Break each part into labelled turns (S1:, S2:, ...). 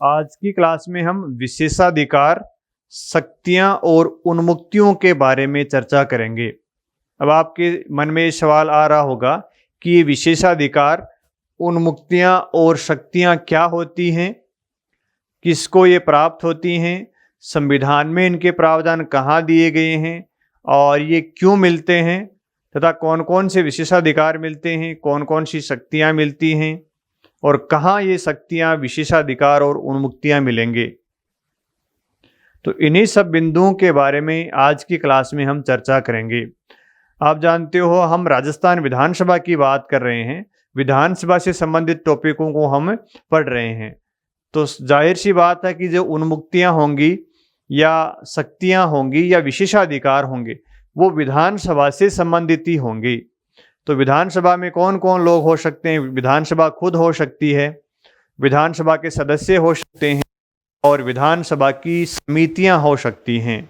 S1: आज की क्लास में हम विशेषाधिकार, शक्तियां और उन्मुक्तियों के बारे में चर्चा करेंगे। अब आपके मन में ये सवाल आ रहा होगा कि ये विशेषाधिकार, उन्मुक्तियां और शक्तियां क्या होती हैं, किसको ये प्राप्त होती हैं, संविधान में इनके प्रावधान कहाँ दिए गए हैं और ये क्यों मिलते हैं, तथा कौन कौन से विशेषाधिकार मिलते हैं, कौन कौन सी शक्तियां मिलती हैं और कहाँ ये शक्तियां, विशेषाधिकार और उन्मुक्तियां मिलेंगे। तो इन्हीं सब बिंदुओं के बारे में आज की क्लास में हम चर्चा करेंगे। आप जानते हो हम राजस्थान विधानसभा की बात कर रहे हैं, विधानसभा से संबंधित टॉपिकों को हम पढ़ रहे हैं। तो जाहिर सी बात है कि जो उन्मुक्तियां होंगी या शक्तियां होंगी या विशेषाधिकार होंगे वो विधानसभा से संबंधित ही होंगे। तो विधानसभा में कौन कौन लोग हो सकते हैं? विधानसभा खुद हो सकती है, विधानसभा के सदस्य हो सकते हैं और विधानसभा की समितियां हो सकती हैं।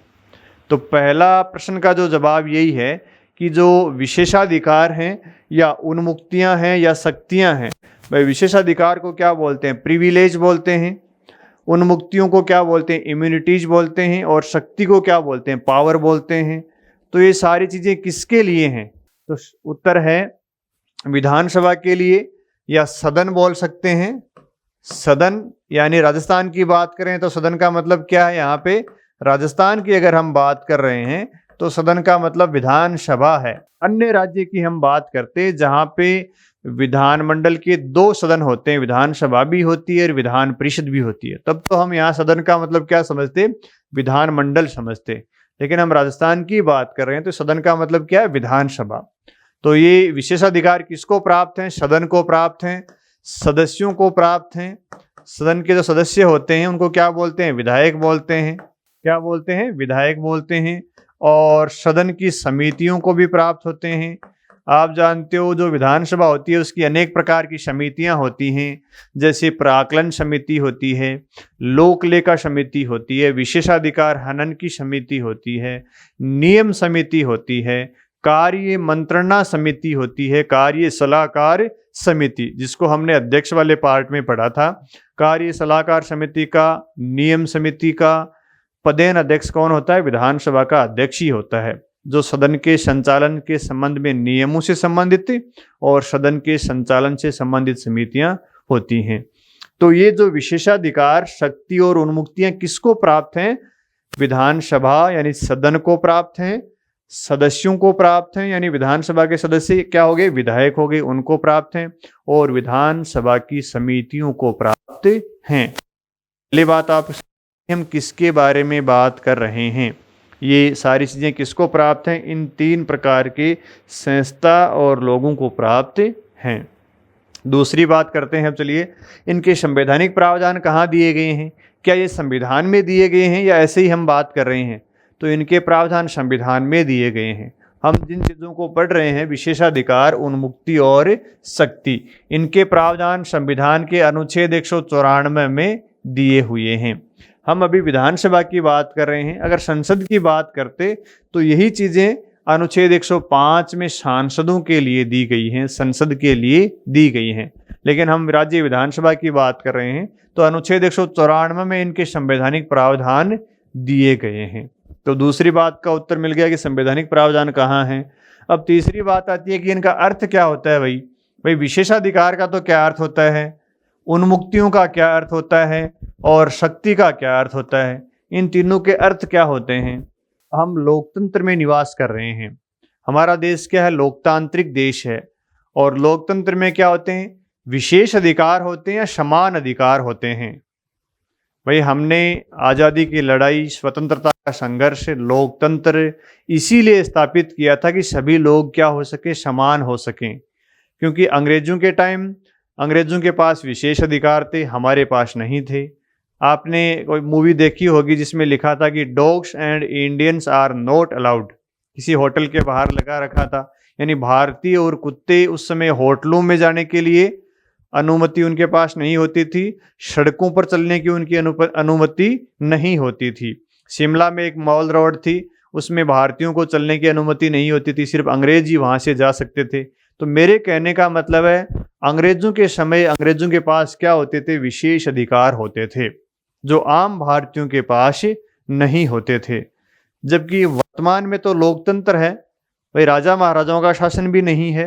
S1: तो पहला प्रश्न का जो जवाब यही है कि जो विशेषाधिकार हैं या उन्मुक्तियां हैं या शक्तियां हैं, भाई विशेषाधिकार को क्या बोलते हैं? प्रिविलेज बोलते हैं। उन्मुक्तियों को क्या बोलते हैं? इम्यूनिटीज बोलते हैं। और शक्ति को क्या बोलते हैं? पावर बोलते हैं। तो ये सारी चीज़ें किसके लिए हैं? तो उत्तर है विधानसभा के लिए, या सदन बोल सकते हैं। सदन यानी राजस्थान की बात करें तो सदन का मतलब क्या है? यहाँ पे राजस्थान की अगर हम बात कर रहे हैं तो सदन का मतलब विधानसभा है। अन्य राज्य की हम बात करते जहाँ पे विधानमंडल के दो सदन होते हैं, विधानसभा भी होती है और विधान परिषद भी होती है, तब तो हम यहाँ सदन का मतलब क्या समझते? विधानमंडल समझते। लेकिन हम राजस्थान की बात कर रहे हैं तो सदन का मतलब क्या है? विधानसभा। तो ये विशेषाधिकार किसको प्राप्त हैं? सदन को प्राप्त हैं, सदस्यों को प्राप्त हैं। सदन के जो सदस्य होते हैं उनको क्या बोलते हैं? विधायक बोलते हैं। क्या बोलते हैं? विधायक बोलते हैं। और सदन की समितियों को भी प्राप्त होते हैं। आप जानते हो जो विधानसभा होती है उसकी अनेक प्रकार की समितियां होती हैं, जैसे प्राक्कलन समिति होती है, लोक लेखा समिति होती है, विशेषाधिकार हनन की समिति होती है, नियम समिति होती है, कार्य मंत्रणा समिति होती है, कार्य सलाहकार समिति जिसको हमने अध्यक्ष वाले पार्ट में पढ़ा था। कार्य सलाहकार समिति का, नियम समिति का पदेन अध्यक्ष कौन होता है? विधानसभा का अध्यक्ष ही होता है, जो सदन के संचालन के संबंध में नियमों से संबंधित और सदन के संचालन से संबंधित समितियां होती हैं। तो ये जो विशेषाधिकार, शक्ति और उन्मुक्तियां किसको प्राप्त हैं? विधानसभा यानी सदन को प्राप्त हैं, सदस्यों को प्राप्त हैं, यानी विधानसभा के सदस्य क्या हो गए? विधायक हो गए, उनको प्राप्त हैं, और विधानसभा की समितियों को प्राप्त हैं। पहली बात आप हम किसके बारे में बात कर रहे हैं? ये सारी चीज़ें किसको प्राप्त हैं? इन तीन प्रकार के संस्था और लोगों को प्राप्त हैं। दूसरी बात करते हैं अब, चलिए इनके संवैधानिक प्रावधान कहाँ दिए गए हैं? क्या ये संविधान में दिए गए हैं या ऐसे ही हम बात कर रहे हैं? तो इनके प्रावधान संविधान में दिए गए हैं। हम जिन चीज़ों को पढ़ रहे हैं, विशेषाधिकार, उन्मुक्ति और शक्ति, इनके प्रावधान संविधान के अनुच्छेद 194 में दिए हुए हैं। हम अभी विधानसभा की बात कर रहे हैं। अगर संसद की बात करते तो यही चीज़ें अनुच्छेद 105 में सांसदों के लिए दी गई हैं, संसद के लिए दी गई हैं। लेकिन हम राज्य विधानसभा की बात कर रहे हैं तो अनुच्छेद 194 में इनके संवैधानिक प्रावधान दिए गए हैं। तो दूसरी बात का उत्तर मिल गया कि संवैधानिक प्रावधान कहाँ हैं। अब तीसरी बात आती है कि इनका अर्थ क्या होता है। भाई विशेषाधिकार का तो क्या अर्थ होता है, उन्मुक्तियों का क्या अर्थ होता है और शक्ति का क्या अर्थ होता है? इन तीनों के अर्थ क्या होते हैं? हम लोकतंत्र में निवास कर रहे हैं। हमारा देश क्या है? लोकतांत्रिक देश है। और लोकतंत्र में क्या होते हैं? विशेष अधिकार होते हैं या समान अधिकार होते हैं। भाई हमने आज़ादी की लड़ाई, स्वतंत्रता का संघर्ष, लोकतंत्र इसीलिए स्थापित किया था कि सभी लोग क्या हो सके? समान हो सकें। क्योंकि अंग्रेजों के टाइम अंग्रेजों के पास विशेष अधिकार थे, हमारे पास नहीं थे। आपने कोई मूवी देखी होगी जिसमें लिखा था कि dogs and Indians are not allowed, किसी होटल के बाहर लगा रखा था। यानी भारतीय और कुत्ते उस समय होटलों में जाने के लिए अनुमति उनके पास नहीं होती थी, सड़कों पर चलने की उनकी अनुमति नहीं होती थी। शिमला में एक मॉल रोड थी, उसमें भारतीयों को चलने की अनुमति नहीं होती थी, सिर्फ अंग्रेज ही वहाँ से जा सकते थे। तो मेरे कहने का मतलब है अंग्रेजों के समय अंग्रेजों के पास क्या होते थे? विशेष अधिकार होते थे। जो आम भारतीयों के पास नहीं होते थे। जबकि वर्तमान में तो लोकतंत्र है, भाई राजा महाराजाओं का शासन भी नहीं है,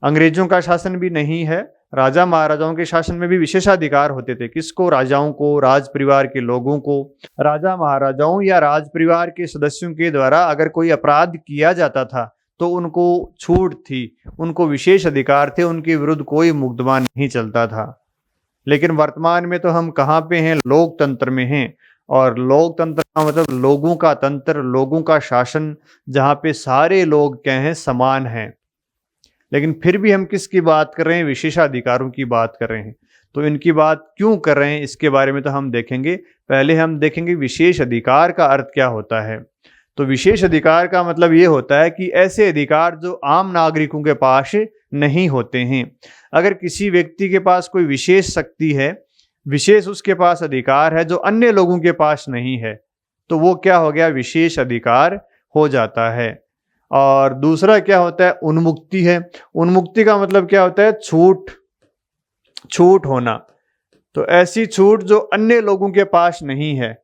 S1: अंग्रेजों का शासन भी नहीं है। राजा महाराजाओं के शासन में भी विशेषाधिकार होते थे। किसको? राजाओं को, राज परिवार के लोगों को। राजा महाराजाओं या राज परिवार के सदस्यों के द्वारा अगर कोई अपराध किया जाता था तो उनको छूट थी, उनको विशेष अधिकार थे, उनके विरुद्ध कोई मुकदमा नहीं चलता था। लेकिन वर्तमान में तो हम कहाँ पे हैं? लोकतंत्र में हैं। और लोकतंत्र का मतलब लोगों का तंत्र, लोगों का शासन, जहाँ पे सारे लोग क्या हैं? समान हैं। लेकिन फिर भी हम किसकी बात कर रहे हैं? विशेषाधिकारों की बात कर रहे हैं। तो इनकी बात क्यों कर रहे हैं, इसके बारे में तो हम देखेंगे। पहले हम देखेंगे विशेष अधिकार का अर्थ क्या होता है। तो विशेष अधिकार का मतलब ये होता है कि ऐसे अधिकार जो आम नागरिकों के पास नहीं होते हैं। अगर किसी व्यक्ति के पास कोई विशेष शक्ति है, विशेष उसके पास अधिकार है जो अन्य लोगों के पास नहीं है, तो वो क्या हो गया? विशेष अधिकार हो जाता है। और दूसरा क्या होता है? उन्मुक्ति है। उन्मुक्ति का मतलब क्या होता है? छूट होना। तो ऐसी छूट जो अन्य लोगों के पास नहीं है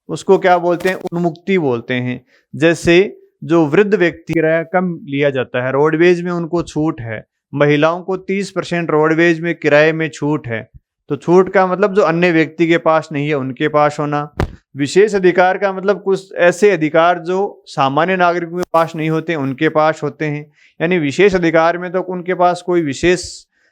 S1: उसको क्या बोलते हैं? उन्मुक्ति बोलते हैं। जैसे जो वृद्ध व्यक्ति, किराया कम लिया जाता है, रोडवेज में उनको छूट है। महिलाओं को 30% रोडवेज में किराए में छूट है। तो छूट का मतलब जो अन्य व्यक्ति के पास नहीं है उनके पास होना। विशेष अधिकार का मतलब कुछ ऐसे अधिकार जो सामान्य नागरिकों के पास नहीं होते, उनके पास होते हैं। यानी विशेष अधिकार में तो उनके पास कोई विशेष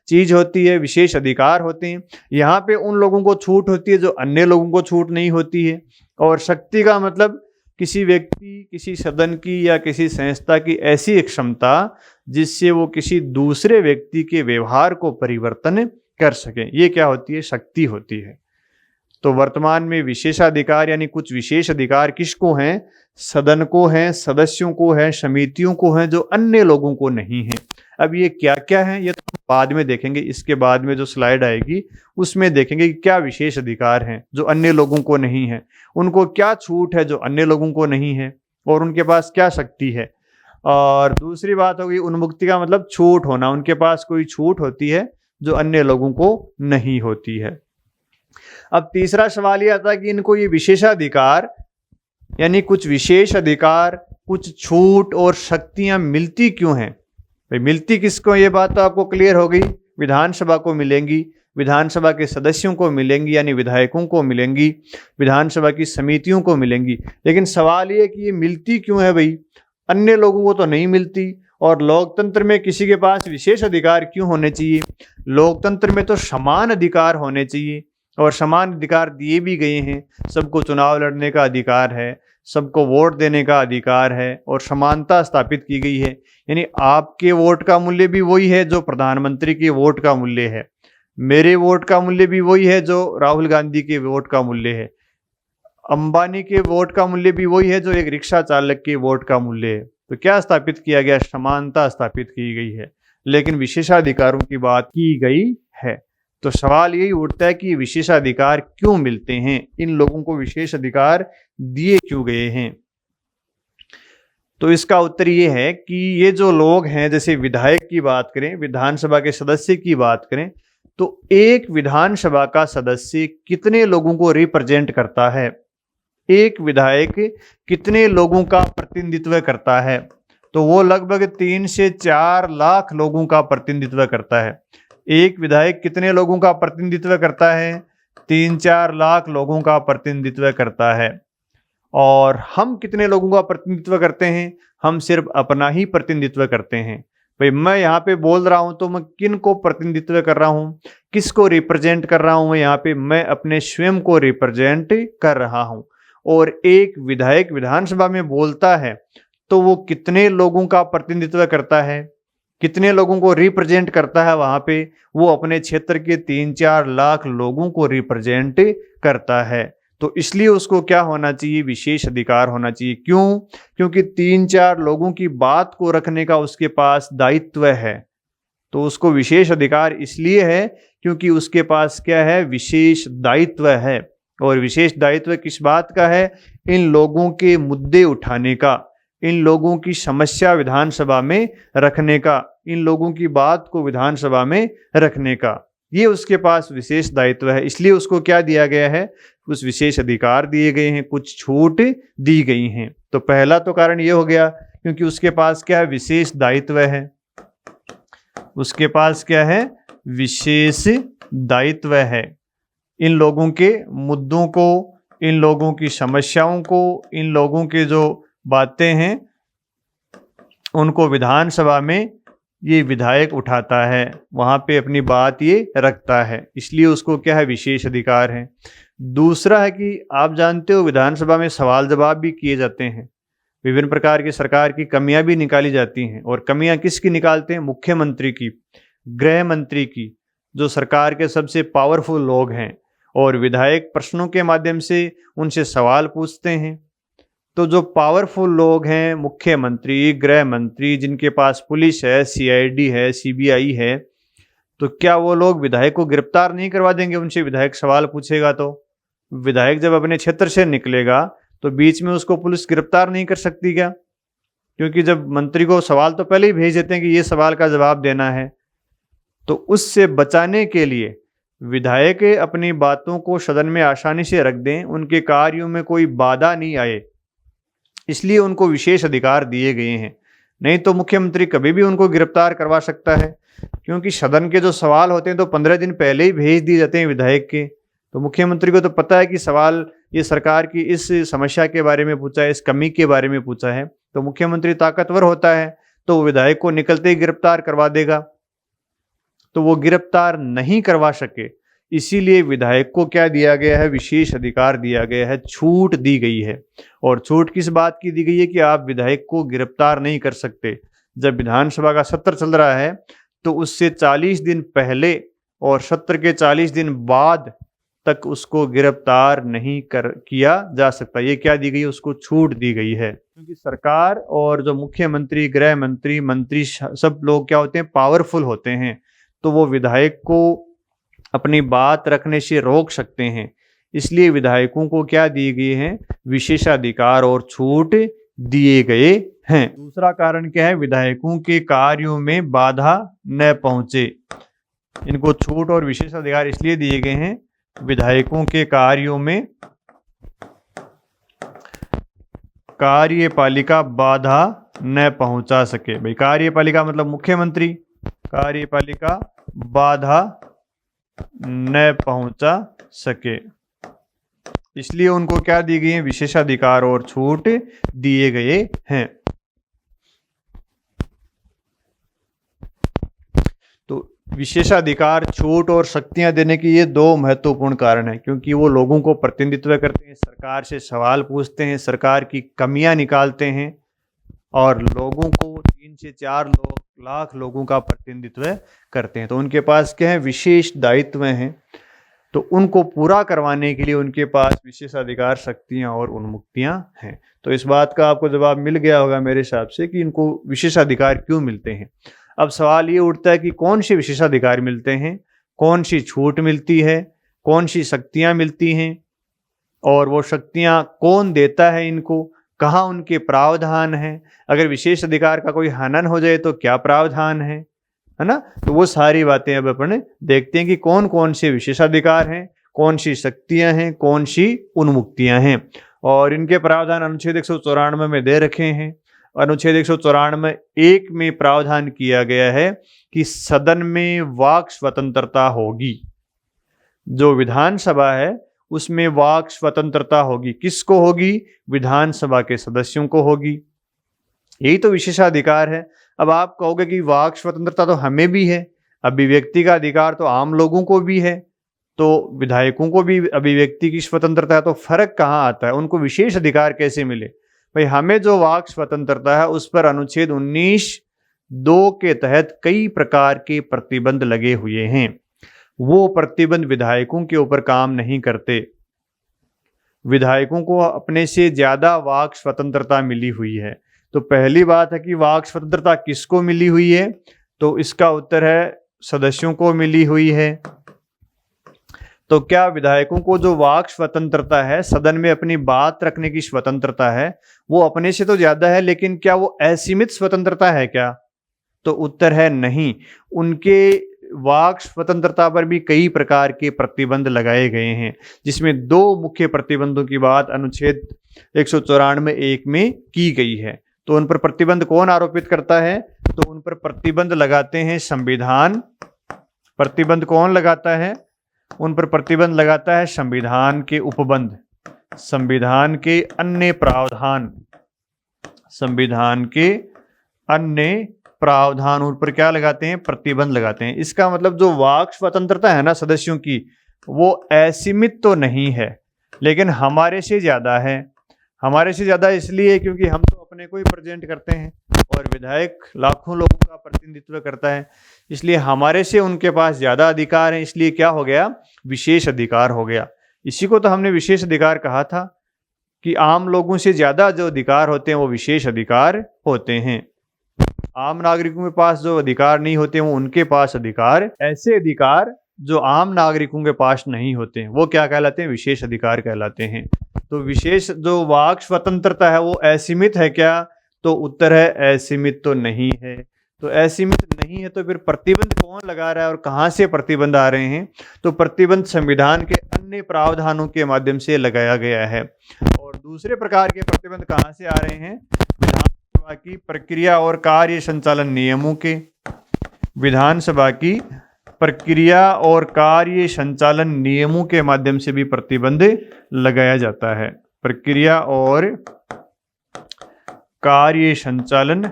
S1: चीज होती है, विशेष अधिकार होते हैं। यहाँ पे उन लोगों को छूट होती है जो अन्य लोगों को छूट नहीं होती है। और शक्ति का मतलब किसी व्यक्ति, किसी सदन की या किसी संस्था की ऐसी एक क्षमता जिससे वो किसी दूसरे व्यक्ति के व्यवहार को परिवर्तन कर सके, ये क्या होती है? शक्ति होती है। तो वर्तमान में विशेषाधिकार यानी कुछ विशेष अधिकार किसको हैं? सदन को हैं, सदस्यों को हैं, समितियों को हैं, जो अन्य लोगों को नहीं है। अब ये क्या क्या है ये तो बाद में देखेंगे। इसके बाद में जो स्लाइड आएगी उसमें देखेंगे कि क्या विशेष अधिकार हैं जो अन्य लोगों को नहीं है, उनको क्या छूट है जो अन्य लोगों को नहीं है, और उनके पास क्या शक्ति है। और दूसरी बात होगी उन्मुक्ति का मतलब छूट होना, उनके पास कोई छूट होती है जो अन्य लोगों को नहीं होती है। अब तीसरा सवाल ये आता है कि इनको ये विशेषाधिकार यानी कुछ विशेष अधिकार, कुछ छूट और शक्तियां मिलती क्यों हैं? भाई मिलती किसको? ये बात तो आपको क्लियर हो गई। विधानसभा को मिलेंगी, विधानसभा के सदस्यों को मिलेंगी यानी विधायकों को मिलेंगी, विधानसभा की समितियों को मिलेंगी। लेकिन सवाल ये कि ये मिलती क्यों है भाई? अन्य लोगों को तो नहीं मिलती। और लोकतंत्र में किसी के पास विशेष अधिकार क्यों होने चाहिए? लोकतंत्र में तो समान अधिकार होने चाहिए और समान अधिकार दिए भी गए हैं। सबको चुनाव लड़ने का अधिकार है, सबको वोट देने का अधिकार है और समानता स्थापित की गई है। यानी आपके वोट का मूल्य भी वही है जो प्रधानमंत्री के वोट का मूल्य है, मेरे वोट का मूल्य भी वही है जो राहुल गांधी के वोट का मूल्य है, अंबानी के वोट का मूल्य भी वही है जो एक रिक्शा चालक के वोट का मूल्य है। तो क्या स्थापित किया गया? समानता स्थापित की गई है, लेकिन विशेषाधिकारों की बात की गई है। तो सवाल यही उठता है कि विशेषाधिकार क्यों मिलते हैं, इन लोगों को विशेष अधिकार दिए क्यों गए हैं? तो इसका उत्तर ये है कि ये जो लोग हैं, जैसे विधायक की बात करें, विधानसभा के सदस्य की बात करें, तो एक विधानसभा का सदस्य कितने लोगों को रिप्रेजेंट करता है? एक विधायक कितने लोगों का प्रतिनिधित्व करता है? तो वो लगभग 3 से 4 लाख लोगों का प्रतिनिधित्व करता है। एक विधायक कितने लोगों का प्रतिनिधित्व करता है? 3-4 लाख लोगों का प्रतिनिधित्व करता है। और हम कितने लोगों का प्रतिनिधित्व करते हैं? हम सिर्फ अपना ही प्रतिनिधित्व करते हैं। भाई मैं यहाँ पे बोल रहा हूँ तो मैं किन को प्रतिनिधित्व कर रहा हूँ, किसको रिप्रेजेंट कर रहा हूँ? मैं यहाँ पे मैं अपने स्वयं को रिप्रेजेंट कर रहा हूँ। और एक विधायक विधानसभा में बोलता है तो वो कितने लोगों का प्रतिनिधित्व करता है, कितने लोगों को रिप्रेजेंट करता है? वहां पे वो अपने क्षेत्र के 3-4 लाख लोगों को रिप्रेजेंट करता है। तो इसलिए उसको क्या होना चाहिए? विशेष अधिकार होना चाहिए। क्यों? क्योंकि 3-4 लोगों की बात को रखने का उसके पास दायित्व है। तो उसको विशेष अधिकार इसलिए है क्योंकि उसके पास क्या है? विशेष दायित्व है। और विशेष दायित्व किस बात का है? इन लोगों के मुद्दे उठाने का, इन लोगों की समस्या विधानसभा में रखने का, इन लोगों की बात को विधानसभा में रखने का, ये उसके पास विशेष दायित्व है। इसलिए उसको क्या दिया गया है? कुछ विशेष अधिकार दिए गए हैं, कुछ छूट दी गई हैं। तो पहला तो कारण ये हो गया क्योंकि उसके पास क्या है, विशेष दायित्व है। उसके पास क्या है, विशेष दायित्व है। इन लोगों के मुद्दों को, इन लोगों की समस्याओं को, इन लोगों के जो बातें हैं उनको विधानसभा में ये विधायक उठाता है, वहाँ पे अपनी बात ये रखता है, इसलिए उसको क्या है, विशेष अधिकार है। दूसरा है कि आप जानते हो विधानसभा में सवाल जवाब भी किए जाते हैं, विभिन्न प्रकार की सरकार की कमियां भी निकाली जाती हैं। और कमियां किसकी निकालते हैं, मुख्यमंत्री की, गृह मंत्री की, जो सरकार के सबसे पावरफुल लोग हैं। और विधायक प्रश्नों के माध्यम से उनसे सवाल पूछते हैं। तो जो पावरफुल लोग हैं, मुख्यमंत्री, गृह मंत्री, जिनके पास पुलिस है, सीआईडी है, सीबीआई है, तो क्या वो लोग विधायक को गिरफ्तार नहीं करवा देंगे? उनसे विधायक सवाल पूछेगा तो विधायक जब अपने क्षेत्र से निकलेगा तो बीच में उसको पुलिस गिरफ्तार नहीं कर सकती क्या? क्योंकि जब मंत्री को सवाल तो पहले ही भेज देते हैं कि ये सवाल का जवाब देना है। तो उससे बचाने के लिए विधायक अपनी बातों को सदन में आसानी से रख दें, उनके कार्यों में कोई बाधा नहीं आए, इसलिए उनको विशेष अधिकार दिए गए हैं। नहीं तो मुख्यमंत्री कभी भी उनको गिरफ्तार करवा सकता है, क्योंकि सदन के जो सवाल होते हैं तो 15 दिन पहले ही भेज दिए जाते हैं विधायक के। तो मुख्यमंत्री को तो पता है कि सवाल ये सरकार की इस समस्या के बारे में पूछा है, इस कमी के बारे में पूछा है। तो मुख्यमंत्री ताकतवर होता है तो वो विधायक को निकलते ही गिरफ्तार करवा देगा। तो वो गिरफ्तार नहीं करवा सके, इसीलिए विधायक को क्या दिया गया है, विशेष अधिकार दिया गया है, छूट दी गई है। और छूट किस बात की दी गई है कि आप विधायक को गिरफ्तार नहीं कर सकते। जब विधानसभा का सत्र चल रहा है तो उससे 40 दिन पहले और सत्र के 40 दिन बाद तक उसको गिरफ्तार नहीं किया जा सकता। ये क्या दी गई है, उसको छूट दी गई है। क्योंकि सरकार और जो मुख्यमंत्री, गृह मंत्री, मंत्री सब लोग क्या होते हैं, पावरफुल होते हैं, तो वो विधायक को अपनी बात रखने से रोक सकते हैं। इसलिए विधायकों को क्या दिए गए हैं, विशेषाधिकार और छूट दिए गए हैं। दूसरा कारण क्या है, विधायकों के कार्यों में बाधा न पहुंचे। इनको छूट और विशेषाधिकार इसलिए दिए गए हैं, विधायकों के कार्यों में कार्यपालिका बाधा न पहुंचा सके। भाई कार्यपालिका मतलब मुख्यमंत्री, कार्यपालिका बाधा न पहुंचा सके, इसलिए उनको क्या दी गई है, विशेषाधिकार और छूट दिए गए हैं। तो विशेषाधिकार, छूट और शक्तियां देने के ये दो महत्वपूर्ण कारण हैं, क्योंकि वो लोगों को प्रतिनिधित्व करते हैं, सरकार से सवाल पूछते हैं, सरकार की कमियां निकालते हैं और लोगों को 3 से 4 लाख लोगों का प्रतिनिधित्व करते हैं। तो उनके पास क्या है, विशेष दायित्व हैं। तो उनको पूरा करवाने के लिए उनके पास विशेषाधिकार, शक्तियां और उन्मुक्तियां हैं। तो इस बात का आपको जवाब मिल गया होगा मेरे हिसाब से कि इनको विशेषाधिकार क्यों मिलते हैं। अब सवाल ये उठता है कि कौन से विशेषाधिकार मिलते हैं, कौन सी छूट मिलती है, कौन सी शक्तियां मिलती हैं, और वो शक्तियां कौन देता है इनको, कहाँ उनके प्रावधान हैं, अगर विशेष अधिकार का कोई हनन हो जाए तो क्या प्रावधान है ना। तो वो सारी बातें अब अपन देखते हैं कि कौन कौन से विशेषाधिकार हैं, कौन सी शक्तियां हैं, कौन सी उन्मुक्तियां हैं। और इनके प्रावधान अनुच्छेद 194 में दे रखे हैं। अनुच्छेद 194(1) में प्रावधान किया गया है कि सदन में वाक स्वतंत्रता होगी। जो विधानसभा है उसमें वाक स्वतंत्रता होगी। किसको होगी, विधानसभा के सदस्यों को होगी। यही तो विशेषाधिकार है। अब आप कहोगे कि वाक स्वतंत्रता तो हमें भी है, अभिव्यक्ति का अधिकार तो आम लोगों को भी है, तो विधायकों को भी अभिव्यक्ति की स्वतंत्रता है, तो फर्क कहाँ आता है, उनको विशेष अधिकार कैसे मिले? भाई हमें जो वाक स्वतंत्रता है उस पर अनुच्छेद 19(2) के तहत कई प्रकार के प्रतिबंध लगे हुए हैं। वो प्रतिबंध विधायकों के ऊपर काम नहीं करते। विधायकों को अपने से ज्यादा वाक स्वतंत्रता मिली हुई है। तो पहली बात है कि वाक स्वतंत्रता किसको मिली हुई है, तो इसका उत्तर है सदस्यों को मिली हुई है। तो क्या विधायकों को जो वाक स्वतंत्रता है, सदन में अपनी बात रखने की स्वतंत्रता है, वो अपने से तो ज्यादा है, लेकिन क्या वो असीमित स्वतंत्रता है क्या? तो उत्तर है नहीं। उनके वाक स्वतंत्रता पर भी कई प्रकार के प्रतिबंध लगाए गए हैं, जिसमें 2 मुख्य प्रतिबंधों की बात अनुच्छेद 194(1) में की गई है। तो उन पर प्रतिबंध कौन आरोपित करता है? तो उन पर प्रतिबंध लगाते हैं संविधान। प्रतिबंध कौन लगाता है? उन पर प्रतिबंध लगाता है संविधान के उपबंध, संविधान के अन्य प्रावधान, संविधान के अन्य प्रावधान उन पर क्या लगाते हैं? प्रतिबंध लगाते हैं। इसका मतलब जो वाक स्वतंत्रता है ना सदस्यों की, वो असीमित तो नहीं है, लेकिन हमारे से ज्यादा है। हमारे से ज्यादा इसलिए क्योंकि हम तो अपने को ही प्रेजेंट करते हैं और विधायक लाखों लोगों का प्रतिनिधित्व करता है, इसलिए हमारे से उनके पास ज्यादा अधिकार हैं। इसलिए क्या हो गया? विशेष अधिकार हो गया। इसी को तो हमने विशेष अधिकार कहा था कि आम लोगों से ज्यादा जो अधिकार होते हैं वो विशेष अधिकार होते हैं। आम नागरिकों के पास जो अधिकार नहीं होते वो उनके पास अधिकार, ऐसे अधिकार जो आम नागरिकों के पास नहीं होते हैं वो क्या कहलाते हैं? विशेष अधिकार कहलाते हैं। तो विशेष जो वाक स्वतंत्रता है वो असीमित है क्या? तो उत्तर है असीमित तो नहीं है। तो असीमित नहीं है तो फिर प्रतिबंध कौन लगा रहा है और कहाँ से प्रतिबंध आ रहे हैं? तो प्रतिबंध संविधान के अन्य प्रावधानों के माध्यम से लगाया गया है। और दूसरे प्रकार के प्रतिबंध कहाँ से आ रहे हैं? विधानसभा की प्रक्रिया और कार्य संचालन नियमों के, विधानसभा की प्रक्रिया और कार्य संचालन नियमों के माध्यम से भी प्रतिबंध लगाया जाता है। प्रक्रिया और कार्य संचालन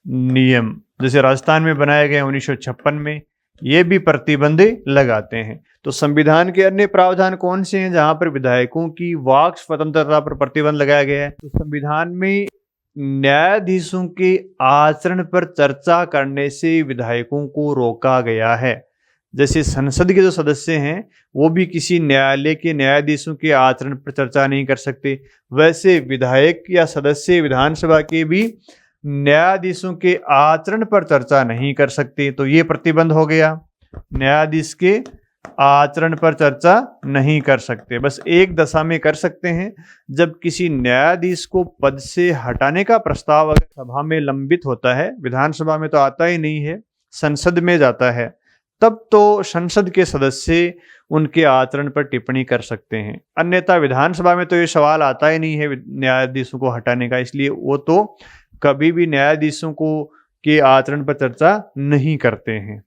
S1: नियम जैसे राजस्थान में बनाए गए 1956 में, ये भी प्रतिबंध लगाते हैं। तो संविधान के अन्य प्रावधान कौन से हैं जहां पर विधायकों की वाक स्वतंत्रता पर प्रतिबंध लगाया गया है? तो संविधान में न्यायाधीशों के आचरण पर चर्चा करने से विधायकों को रोका गया है। जैसे संसद के जो सदस्य हैं वो भी किसी न्यायालय के न्यायाधीशों के आचरण पर चर्चा नहीं कर सकते, वैसे विधायक या सदस्य विधानसभा के भी न्यायाधीशों के आचरण पर चर्चा नहीं कर सकते। तो ये प्रतिबंध हो गया, न्यायाधीश के आचरण पर चर्चा नहीं कर सकते। बस एक दशा में कर सकते हैं, जब किसी न्यायाधीश को पद से हटाने का प्रस्ताव अगर सभा में लंबित होता है, विधानसभा में तो आता ही नहीं है, संसद में जाता है, तब तो संसद के सदस्य उनके आचरण पर टिप्पणी कर सकते हैं। अन्यथा विधानसभा में तो ये सवाल आता ही नहीं है न्यायाधीशों को हटाने का, इसलिए वो तो कभी भी न्यायाधीशों को के आचरण पर चर्चा नहीं करते हैं।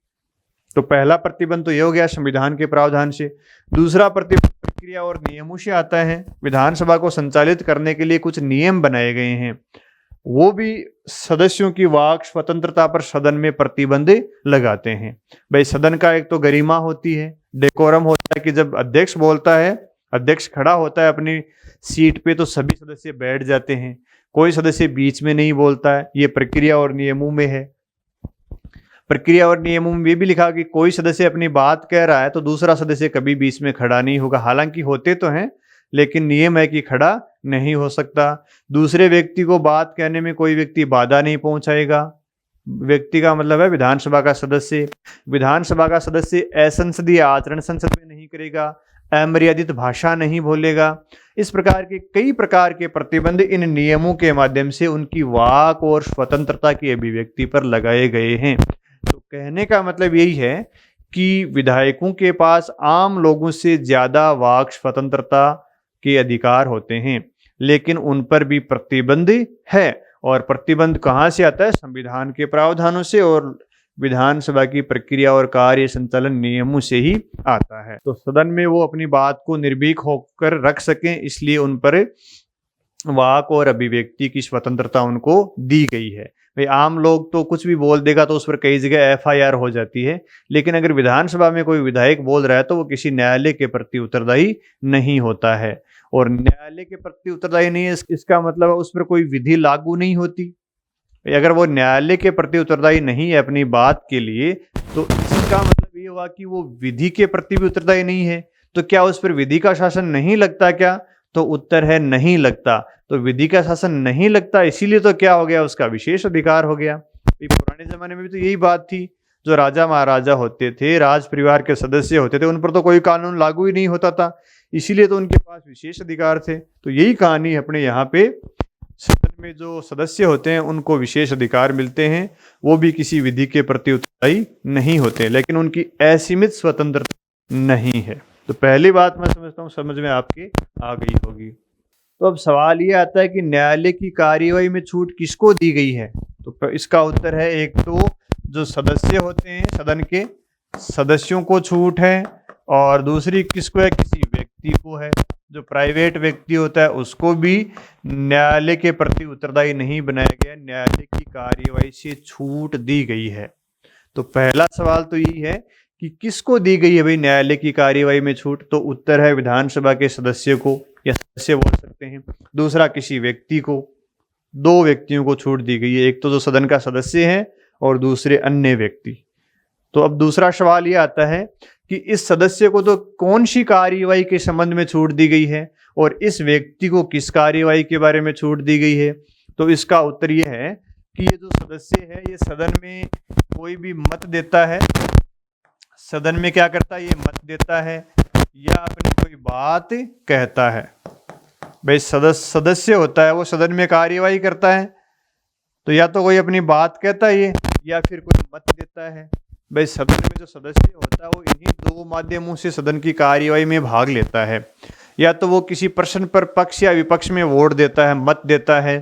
S1: तो पहला प्रतिबंध तो ये हो गया संविधान के प्रावधान से। दूसरा प्रतिबंध प्रक्रिया और नियमों से आता है। विधानसभा को संचालित करने के लिए कुछ नियम बनाए गए हैं, वो भी सदस्यों की वाक स्वतंत्रता पर सदन में प्रतिबंध लगाते हैं। भाई सदन का एक तो गरिमा होती है, डेकोरम होता है कि जब अध्यक्ष बोलता है, अध्यक्ष खड़ा होता है अपनी सीट पे, तो सभी सदस्य बैठ जाते हैं, कोई सदस्य बीच में नहीं बोलता है। ये प्रक्रिया और नियमों में है। प्रक्रिया और नियमों में ये भी लिखा कि कोई सदस्य अपनी बात कह रहा है तो दूसरा सदस्य कभी बीच में खड़ा नहीं होगा। हालांकि होते तो हैं, लेकिन नियम है कि खड़ा नहीं हो सकता। दूसरे व्यक्ति को बात कहने में कोई व्यक्ति बाधा नहीं पहुंचाएगा। व्यक्ति का मतलब है विधानसभा का सदस्य। विधानसभा का सदस्य असंसदीय आचरण संसद में नहीं करेगा, अमर्यादित भाषा नहीं बोलेगा। इस प्रकार के कई प्रकार के प्रतिबंध इन नियमों के माध्यम से उनकी वाक और स्वतंत्रता की अभिव्यक्ति पर लगाए गए हैं। तो कहने का मतलब यही है कि विधायकों के पास आम लोगों से ज्यादा वाक स्वतंत्रता के अधिकार होते हैं, लेकिन उन पर भी प्रतिबंध है। और प्रतिबंध कहाँ से आता है? संविधान के प्रावधानों से और विधानसभा की प्रक्रिया और कार्य संचालन नियमों से ही आता है। तो सदन में वो अपनी बात को निर्भीक होकर रख सकें, इसलिए उन पर वाक और अभिव्यक्ति की स्वतंत्रता उनको दी गई है। भाई आम लोग तो कुछ भी बोल देगा तो उस पर कई जगह FIR हो जाती है, लेकिन अगर विधानसभा में कोई विधायक बोल रहा है तो वो किसी न्यायालय के प्रति उत्तरदायी नहीं होता है। और न्यायालय के प्रति उत्तरदायी नहीं है, इसका मतलब उस पर कोई विधि लागू नहीं होती। अगर वो न्यायालय के प्रति उत्तरदायी नहीं है अपनी बात के लिए, तो इसका मतलब ये हुआ कि वो विधि के प्रति भी उत्तरदायी नहीं है। तो क्या उस पर विधि का शासन नहीं लगता क्या? तो उत्तर है नहीं लगता। तो विधि का शासन नहीं लगता, इसीलिए तो क्या हो गया, उसका विशेष अधिकार हो गया। पुराने जमाने में भी तो यही बात थी। जो राजा महाराजा होते थे, राज परिवार के सदस्य होते थे, उन पर तो कोई कानून लागू ही नहीं होता था, इसीलिए तो उनके पास विशेष अधिकार थे। तो यही कहानी अपने यहाँ पे सदन में जो सदस्य होते हैं उनको विशेष अधिकार मिलते हैं, वो भी किसी विधि के प्रति उत्तरदायी नहीं होते, लेकिन उनकी असीमित स्वतंत्रता नहीं है। तो पहली बात मैं समझता हूँ समझ में आपके आ गई होगी। तो अब सवाल ये आता है कि न्यायालय की कार्यवाही में छूट किसको दी गई है। तो इसका उत्तर है, एक तो जो सदस्य होते हैं सदन के सदस्यों को छूट है, और दूसरी किसको है, किसी व्यक्ति को है। जो प्राइवेट व्यक्ति होता है उसको भी न्यायालय के प्रति उत्तरदायी नहीं बनाया गया, न्यायालय की कार्यवाही से छूट दी गई है। तो पहला सवाल तो यही है कि किसको दी गई है भाई न्यायालय की कार्यवाही में छूट। तो उत्तर है विधानसभा के सदस्य को, या सदस्य बोल सकते हैं। दूसरा किसी व्यक्ति को, दो व्यक्तियों को छूट दी गई है, एक तो जो सदन का सदस्य है और दूसरे अन्य व्यक्ति। तो अब दूसरा सवाल ये आता है कि इस सदस्य को तो कौन सी कार्यवाही के संबंध में छूट दी गई है, और इस व्यक्ति को किस कार्यवाही के बारे में छूट दी गई है। तो इसका उत्तर ये है कि ये जो सदस्य है ये सदन में कोई भी मत देता है, सदन में क्या करता है, ये मत देता है या अपनी कोई बात कहता है। भाई सदस्य होता है वो सदन में कार्यवाही करता है, तो या तो कोई अपनी बात कहता है ये, या फिर कोई मत देता है। भाई सदन में जो सदस्य होता है वो इन्हीं दो माध्यमों से सदन की कार्यवाही में भाग लेता है। या तो वो किसी प्रश्न पर पक्ष या विपक्ष में वोट देता है, मत देता है,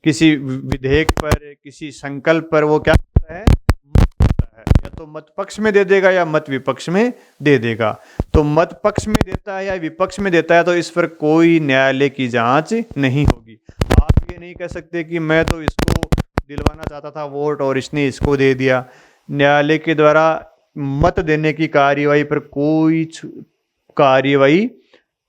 S1: किसी विधेयक पर, किसी संकल्प पर वो क्या करता है, मत देता है। या तो मत पक्ष में दे देगा या मत विपक्ष में दे देगा। तो मत पक्ष में देता है या विपक्ष में देता है तो इस पर कोई न्यायालय की जांच नहीं होगी। आप ये नहीं कह सकते कि मैं तो इसको दिलवाना चाहता था वोट और इसने इसको दे दिया। न्यायालय के द्वारा मत देने की कार्यवाही पर कोई कार्यवाही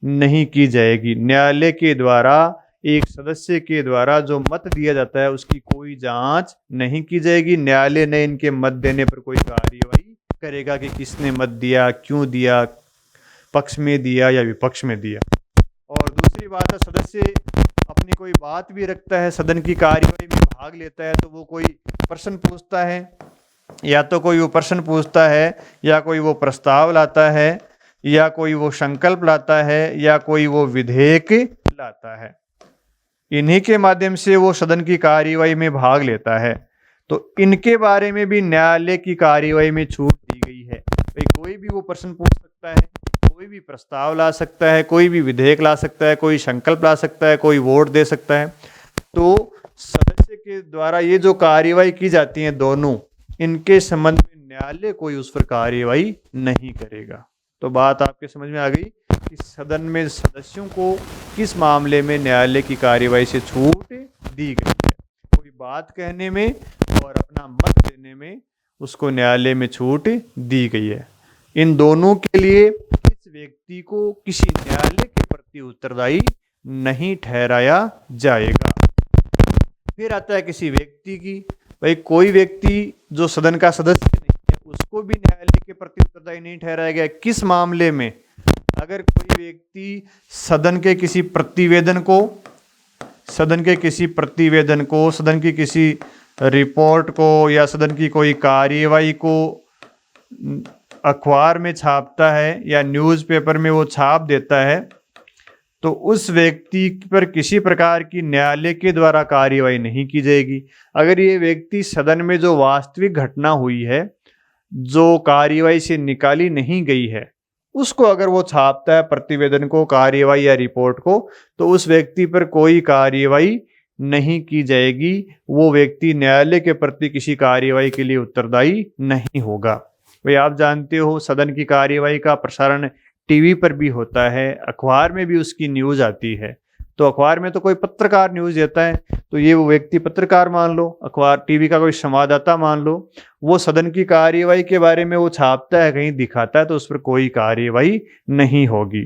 S1: नहीं की जाएगी। न्यायालय के द्वारा एक सदस्य के द्वारा जो मत दिया जाता है उसकी कोई जांच नहीं की जाएगी। न्यायालय ने इनके मत देने पर कोई कार्यवाही करेगा कि किसने मत दिया, क्यों दिया, पक्ष में दिया या विपक्ष में दिया। और दूसरी बात है, सदस्य अपनी कोई बात भी रखता है, सदन की कार्यवाही में भाग लेता है, तो वो कोई प्रश्न पूछता है, या तो कोई वो प्रश्न पूछता है, या कोई वो प्रस्ताव लाता है, या कोई वो संकल्प लाता है, या कोई वो विधेयक लाता है। इन्हीं के माध्यम से वो सदन की कार्यवाही में भाग लेता है। तो इनके बारे में भी न्यायालय की कार्यवाही में छूट दी गई है। भाई कोई भी वो प्रश्न पूछ सकता है, कोई भी प्रस्ताव ला सकता है, कोई भी विधेयक ला सकता है, कोई संकल्प ला सकता है, कोई वोट दे सकता है। तो सदस्य के द्वारा ये जो कार्यवाही की जाती है दोनों, इनके संबंध में न्यायालय कोई उस पर कार्यवाही नहीं करेगा। तो बात आपके समझ में आ गई कि सदन में सदस्यों को किस मामले में न्यायालय की कार्यवाही से छूट दी गई है। कोई बात कहने में और अपना मत देने में उसको न्यायालय में छूट दी गई है। इन दोनों के लिए इस व्यक्ति को किसी न्यायालय के प्रति उत्तरदायी नहीं ठहराया जाएगा। फिर आता है किसी व्यक्ति की। भाई कोई व्यक्ति जो सदन का सदस्य नहीं है उसको भी न्यायालय के प्रति उत्तरदायी नहीं ठहराया गया। किस मामले में? अगर कोई व्यक्ति सदन के किसी प्रतिवेदन को, सदन की किसी रिपोर्ट को या सदन की कोई कार्यवाही को अखबार में छापता है या न्यूज़पेपर में वो छाप देता है, तो उस व्यक्ति पर किसी प्रकार की न्यायालय के द्वारा कार्यवाही नहीं की जाएगी। अगर ये व्यक्ति सदन में जो वास्तविक घटना हुई है, जो कार्यवाही से निकाली नहीं गई है, उसको अगर वो छापता है, प्रतिवेदन को, कार्यवाही या रिपोर्ट को, तो उस व्यक्ति पर कोई कार्यवाही नहीं की जाएगी। वो व्यक्ति न्यायालय के प्रति किसी कार्यवाही के लिए उत्तरदायी नहीं होगा। भाई आप जानते हो सदन की कार्यवाही का प्रसारण टीवी पर भी होता है, अखबार में भी उसकी न्यूज़ आती है। तो अखबार में तो कोई पत्रकार न्यूज़ देता है, तो ये वो व्यक्ति पत्रकार मान लो, अखबार टीवी का कोई संवाददाता मान लो, वो सदन की कार्यवाही के बारे में वो छापता है, कहीं दिखाता है, तो उस पर कोई कार्यवाही नहीं होगी।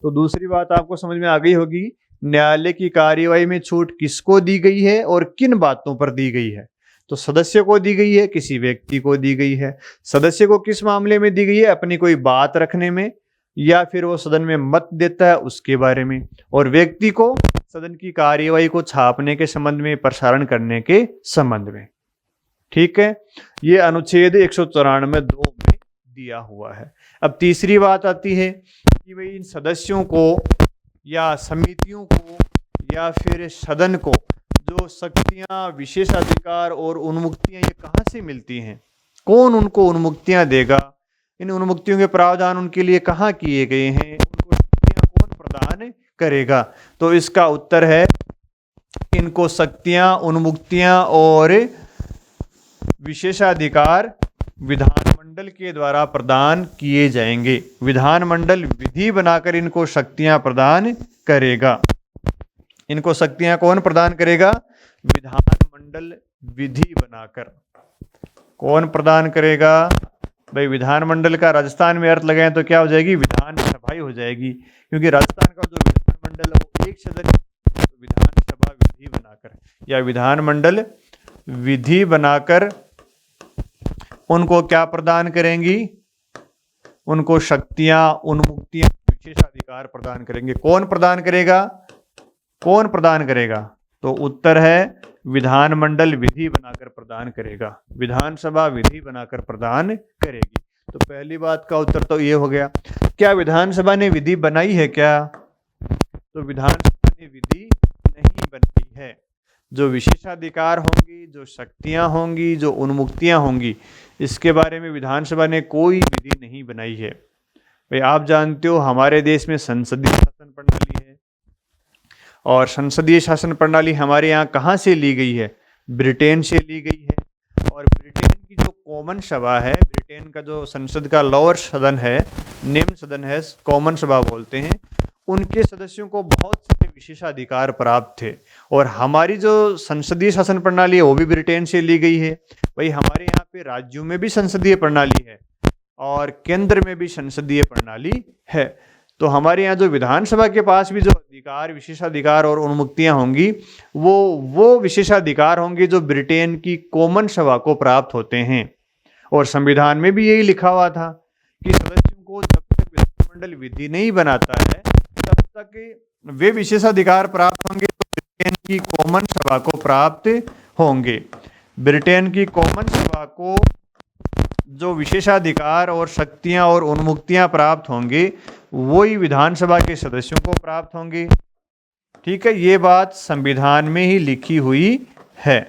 S1: तो दूसरी बात आपको समझ में आ गई होगी, न्यायालय की कार्यवाही में छूट किसको दी गई है और किन बातों पर दी गई है। तो सदस्य को दी गई है, किसी व्यक्ति को दी गई है। सदस्य को किस मामले में दी गई है? अपनी कोई बात रखने में, या फिर वो सदन में मत देता है उसके बारे में। और व्यक्ति को सदन की कार्यवाही को छापने के संबंध में, प्रसारण करने के संबंध में। ठीक है, ये अनुच्छेद 194(2) में दिया हुआ है। अब तीसरी बात आती है कि भाई इन सदस्यों को या समितियों को या फिर सदन को जो शक्तियां, विशेषाधिकार और उन्मुक्तियां ये कहाँ से मिलती हैं? कौन उनको उन्मुक्तियां देगा? इन उन्मुक्तियों के प्रावधान उनके लिए कहाँ किए गए हैं? उनको शक्तियां कौन प्रदान करेगा? तो इसका उत्तर है, इनको शक्तियां, उन्मुक्तियां और विशेषाधिकार विधानमंडल के द्वारा प्रदान किए जाएंगे। विधानमंडल विधि बनाकर इनको शक्तियां प्रदान करेगा। इनको शक्तियां कौन प्रदान करेगा? विधानमंडल विधि बनाकर। कौन प्रदान करेगा? भाई विधानमंडल का राजस्थान में अर्थ लगाएं तो क्या हो जाएगी? विधानसभा ही हो जाएगी, क्योंकि राजस्थान का जो विधानमंडल है वो एक सदन, तो विधानसभा विधि बनाकर या विधानमंडल विधि बनाकर उनको क्या प्रदान करेंगी? उनको शक्तियां, उन्मुक्तियां, विशेषाधिकार प्रदान करेंगे। कौन प्रदान करेगा? कौन प्रदान करेगा? तो उत्तर है विधानमंडल विधि बनाकर प्रदान करेगा। विधानसभा विधि बनाकर प्रदान करेगी। तो पहली बात का उत्तर तो ये हो गया। क्या विधानसभा ने विधि बनाई है क्या? तो विधानसभा ने विधि नहीं बनाई है। जो विशेषाधिकार होंगी, जो शक्तियां होंगी, जो उन्मुक्तियां होंगी, इसके बारे में विधानसभा ने कोई विधि नहीं बनाई है। भाई आप जानते हो हमारे देश में संसदीय शासन प्रणाली है, और संसदीय शासन प्रणाली हमारे यहाँ कहाँ से ली गई है? ब्रिटेन से ली गई है। और ब्रिटेन की जो कॉमन सभा है, ब्रिटेन का जो संसद का लोअर सदन है, निम्न सदन है, कॉमन सभा बोलते हैं, उनके सदस्यों को बहुत सारे विशेषाधिकार प्राप्त थे। और हमारी जो संसदीय शासन प्रणाली है वो भी ब्रिटेन से ली गई है। भाई हमारे यहाँ पे राज्यों में भी संसदीय प्रणाली है और केंद्र में भी संसदीय प्रणाली है। तो हमारे यहाँ जो विधानसभा के पास भी जो अधिकार, विशेषाधिकार और उन्मुक्तियां होंगी, वो विशेषाधिकार होंगे जो ब्रिटेन की कॉमन सभा को प्राप्त होते हैं। और संविधान में भी यही लिखा हुआ था कि सदस्यों को जब तक विधानमंडल विधि नहीं बनाता है तब तक वे विशेषाधिकार प्राप्त होंगे तो ब्रिटेन की कॉमन सभा को प्राप्त होंगे। ब्रिटेन की कॉमन सभा को जो विशेषाधिकार और शक्तियां और उन्मुक्तियां प्राप्त होंगे वही विधानसभा के सदस्यों को प्राप्त होंगे। ठीक है, ये बात संविधान में ही लिखी हुई है।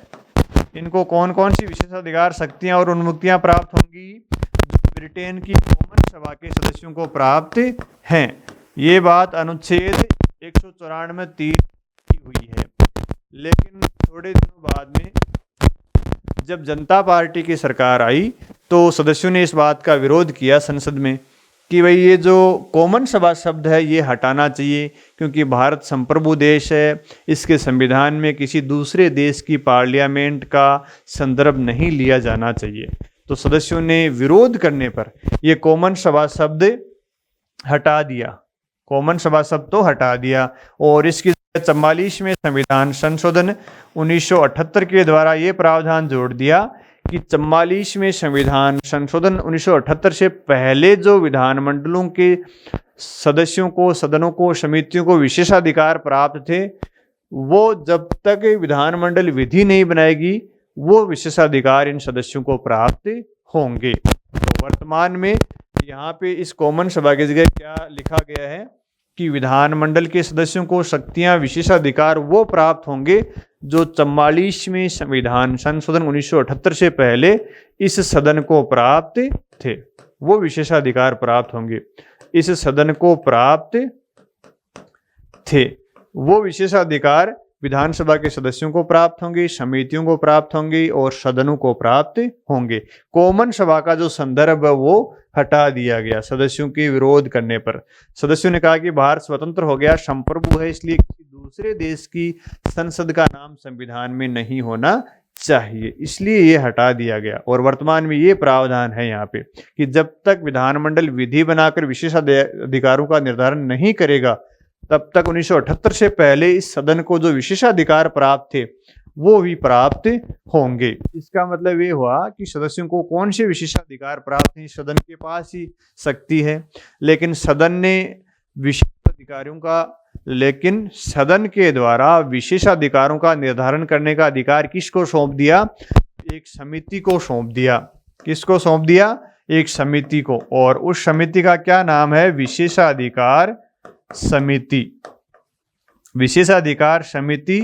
S1: इनको कौन कौन सी विशेषाधिकार, शक्तियां और उन्मुक्तियां प्राप्त होंगी? ब्रिटेन की कॉमन सभा के सदस्यों को प्राप्त हैं। ये बात अनुच्छेद 194(3) की हुई है। लेकिन थोड़े दिनों बाद में जब जनता पार्टी की सरकार आई तो सदस्यों ने इस बात का विरोध किया संसद में कि भाई ये जो कॉमन सभा शब्द है ये हटाना चाहिए, क्योंकि भारत संप्रभु देश है, इसके संविधान में किसी दूसरे देश की पार्लियामेंट का संदर्भ नहीं लिया जाना चाहिए। तो सदस्यों ने विरोध करने पर ये कॉमन सभा शब्द हटा दिया। कॉमन सभा शब्द तो हटा दिया और इसकी 44वें संविधान संशोधन 1978 के द्वारा ये प्रावधान जोड़ दिया कि 44वें संविधान संशोधन 1978 से पहले जो विधानमंडलों के सदस्यों को, सदनों को, समितियों को विशेषाधिकार प्राप्त थे, वो जब तक विधानमंडल विधि नहीं बनाएगी वो विशेषाधिकार इन सदस्यों को प्राप्त होंगे। तो वर्तमान में यहाँ पे इस कॉमन सभा की जगह क्या लिखा गया है कि विधानमंडल के सदस्यों को शक्तियां, विशेषाधिकार वो प्राप्त होंगे जो 44वें संविधान संशोधन 1978 से पहले इस सदन को प्राप्त थे। वो विशेषाधिकार प्राप्त होंगे। इस सदन को प्राप्त थे वो विशेषाधिकार विधानसभा के सदस्यों को प्राप्त होंगे, समितियों को प्राप्त होंगे और सदनों को प्राप्त होंगे। कॉमन सभा का जो संदर्भ है वो हटा दिया गया सदस्यों के विरोध करने पर। सदस्यों ने कहा कि भारत स्वतंत्र हो गया, संप्रभु है, इसलिए किसी दूसरे देश की संसद का नाम संविधान में नहीं होना चाहिए, इसलिए ये हटा दिया गया। और वर्तमान में ये प्रावधान है यहाँ पे कि जब तक विधानमंडल विधि बनाकर विशेषाधिकारों का निर्धारण नहीं करेगा तब तक 1978 से पहले इस सदन को जो विशेषाधिकार प्राप्त थे वो भी प्राप्त होंगे। इसका मतलब ये हुआ कि सदस्यों को कौन से विशेषाधिकार प्राप्त हैं? सदन के पास ही शक्ति है, लेकिन सदन के द्वारा विशेषाधिकारों का निर्धारण करने का अधिकार किसको सौंप दिया? एक समिति को सौंप दिया। किसको सौंप दिया? एक समिति को। और उस समिति का क्या नाम है? विशेषाधिकार समिति। विशेषाधिकार समिति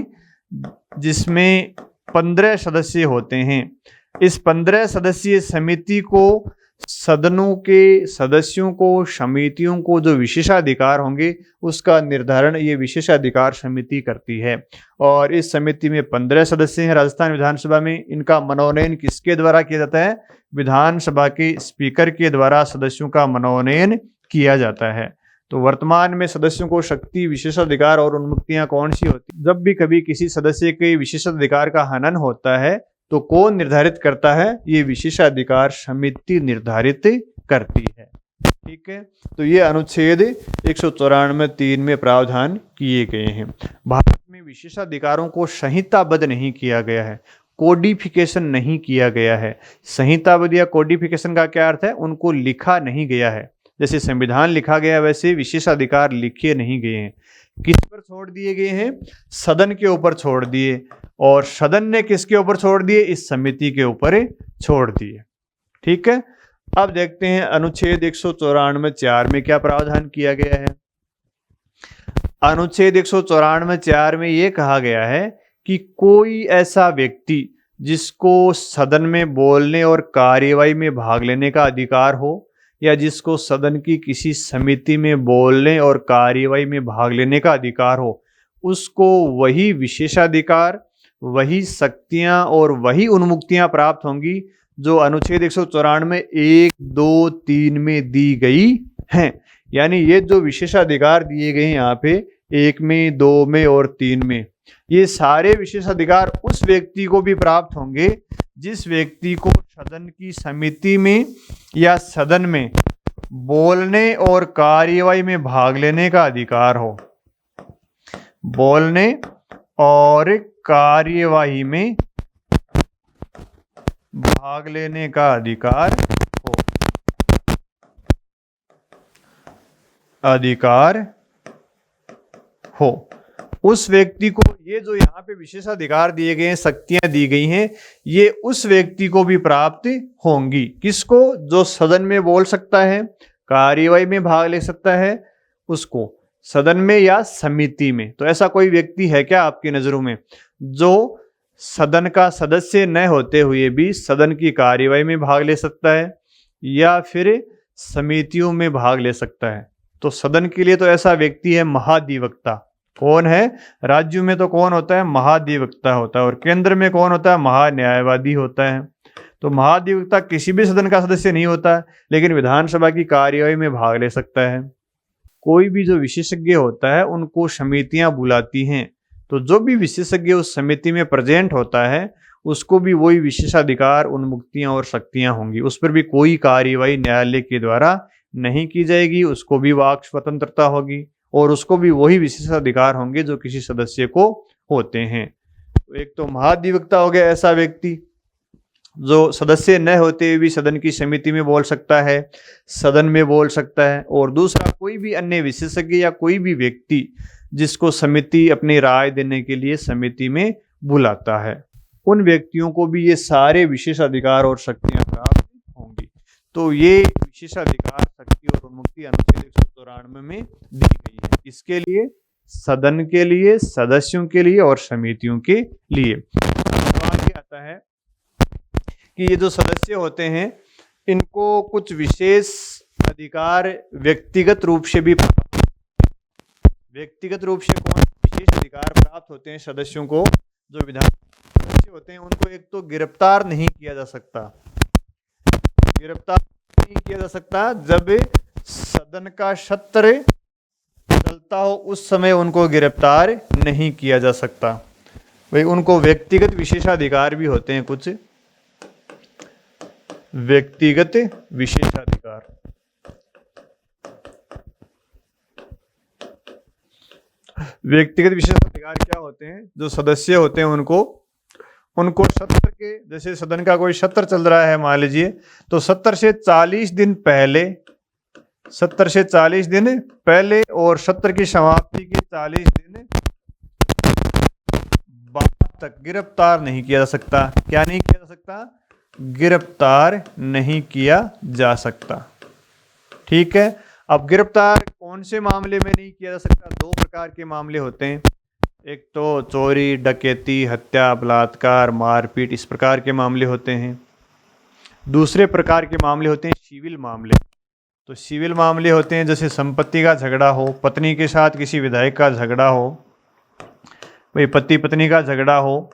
S1: जिसमें 15 सदस्य होते हैं। इस 15 सदस्यीय समिति को सदनों के सदस्यों को, समितियों को जो विशेषाधिकार होंगे उसका निर्धारण ये विशेषाधिकार समिति करती है। और इस समिति में 15 सदस्य हैं राजस्थान विधानसभा में। इनका मनोनयन किसके द्वारा किया जाता है? विधानसभा के स्पीकर के द्वारा सदस्यों का मनोनयन किया जाता है। तो वर्तमान में सदस्यों को शक्ति, विशेषाधिकार और उन्मुक्तियां कौन सी होती? जब भी कभी किसी सदस्य के विशेषाधिकार का हनन होता है तो कौन निर्धारित करता है? ये विशेषाधिकार समिति निर्धारित करती है। ठीक है, तो ये अनुच्छेद 194(3) में प्रावधान किए गए हैं। भारत में विशेषाधिकारों को संहिताबद्ध नहीं किया गया है, कोडिफिकेशन नहीं किया गया है। संहिताबद्ध या कोडिफिकेशन का क्या अर्थ है? उनको लिखा नहीं गया है। जैसे संविधान लिखा गया वैसे विशेषाधिकार लिखे नहीं गए हैं। किस पर छोड़ दिए गए हैं? सदन के ऊपर छोड़ दिए। और सदन ने किसके ऊपर छोड़ दिए? इस समिति के ऊपर छोड़ दिए। ठीक है, अब देखते हैं अनुच्छेद 194(4) में क्या प्रावधान किया गया है। अनुच्छेद 194(4) में यह कहा गया है कि कोई ऐसा व्यक्ति जिसको सदन में बोलने और कार्यवाही में भाग लेने का अधिकार हो, या जिसको सदन की किसी समिति में बोलने और कार्यवाही में भाग लेने का अधिकार हो, उसको वही विशेषाधिकार, वही शक्तियां और वही उन्मुक्तियां प्राप्त होंगी जो अनुच्छेद 194 1, 2, 3 में दी गई हैं। यानी ये जो विशेषाधिकार दिए गए हैं यहाँ पे 1 में, 2 में और 3 में, ये सारे विशेषाधिकार उस व्यक्ति को भी प्राप्त होंगे जिस व्यक्ति को सदन की समिति में या सदन में बोलने और कार्यवाही में भाग लेने का अधिकार हो। बोलने और कार्यवाही में भाग लेने का अधिकार हो। अधिकार हो उस व्यक्ति को, ये जो यहाँ पे विशेषाधिकार दिए गए हैं, शक्तियां दी गई हैं, ये उस व्यक्ति को भी प्राप्त होंगी। किसको? जो सदन में बोल सकता है, कार्यवाही में भाग ले सकता है, उसको सदन में या समिति में। तो ऐसा कोई व्यक्ति है क्या आपकी नजरों में जो सदन का सदस्य न होते हुए भी सदन की कार्यवाही में भाग ले सकता है या फिर समितियों में भाग ले सकता है? तो सदन के लिए तो ऐसा व्यक्ति है महाधिवक्ता। कौन है? राज्यों में तो कौन होता है? महाधिवक्ता होता है। और केंद्र में कौन होता है? महान्यायवादी होता है। तो महाधिवक्ता किसी भी सदन का सदस्य नहीं होता है, लेकिन विधानसभा की कार्यवाही में भाग ले सकता है। कोई भी जो विशेषज्ञ होता है उनको समितियां बुलाती हैं, तो जो भी विशेषज्ञ उस समिति में प्रेजेंट होता है उसको भी वही विशेषाधिकार, उन्मुक्तियां और शक्तियां होंगी। उस पर भी कोई कार्यवाही न्यायालय के द्वारा नहीं की जाएगी, उसको भी वाक स्वतंत्रता होगी और उसको भी वही विशेषाधिकार होंगे जो किसी सदस्य को होते हैं। तो एक तो महाधिवक्ता हो गया ऐसा व्यक्ति जो सदस्य न होते हुए भी सदन की समिति में बोल सकता है, सदन में बोल सकता है। और दूसरा कोई भी अन्य विशेषज्ञ या कोई भी व्यक्ति जिसको समिति अपनी राय देने के लिए समिति में बुलाता है, उन व्यक्तियों को भी ये सारे विशेषाधिकार और शक्तियां प्राप्त होंगी। तो ये विशेषाधिकार, शक्ति और उन्मुक्ति अनुच्छेद 194 में दी गई है। इसके लिए सदन के लिए, सदस्यों के लिए और समितियों के लिए। सवाल क्या आता है कि ये जो सदस्य होते हैं इनको कुछ विशेष अधिकार व्यक्तिगत रूप से भी व्यक्तिगत रूप से कौन विशेष अधिकार प्राप्त होते हैं सदस्यों को? जो विधान सदस्य होते हैं उनको एक तो गिरफ्तार नहीं किया जा सकता। गिरफ्तार नहीं किया जा सकता जब सदन का सत्र चलता हो, उस समय उनको गिरफ्तार नहीं किया जा सकता। भाई उनको व्यक्तिगत विशेषाधिकार भी होते हैं, कुछ व्यक्तिगत विशेषाधिकार। व्यक्तिगत विशेषाधिकार क्या होते हैं? जो सदस्य होते हैं उनको सत्र के, जैसे सदन का कोई सत्र चल रहा है मान लीजिए, तो 70 से 40 दिन पहले, 70 से 40 दिन पहले और सत्र की समाप्ति के 40 दिन बाद तक गिरफ्तार नहीं किया जा सकता। क्या नहीं किया जा सकता? गिरफ्तार नहीं किया जा सकता। ठीक है, अब गिरफ्तार कौन से मामले में नहीं किया जा सकता? दो प्रकार के मामले होते हैं। एक तो चोरी, डकैती, हत्या, बलात्कार, मारपीट, इस प्रकार के मामले होते हैं। दूसरे प्रकार के मामले होते हैं सिविल मामले। तो सिविल मामले होते हैं जैसे संपत्ति का झगड़ा हो, पत्नी के साथ किसी विधायक का झगड़ा हो, भाई पति पत्नी का झगड़ा हो,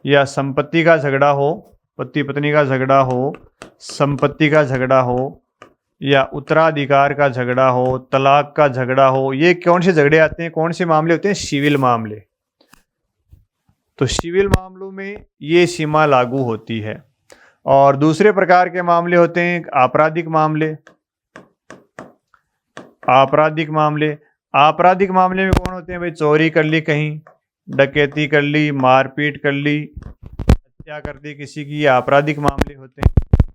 S1: या संपत्ति का झगड़ा हो, पति पत्नी का झगड़ा हो, संपत्ति का झगड़ा हो, या उत्तराधिकार का झगड़ा हो, तलाक का झगड़ा हो। ये कौन से झगड़े आते हैं, कौन से मामले होते हैं? सिविल मामले। तो सिविल मामलों में ये सीमा लागू होती है। और दूसरे प्रकार के मामले होते हैं आपराधिक मामले। आपराधिक मामले, आपराधिक मामले में कौन होते हैं? भाई चोरी कर ली कहीं, डकैती कर ली, मारपीट कर ली, हत्या कर दी किसी की, ये आपराधिक मामले होते हैं।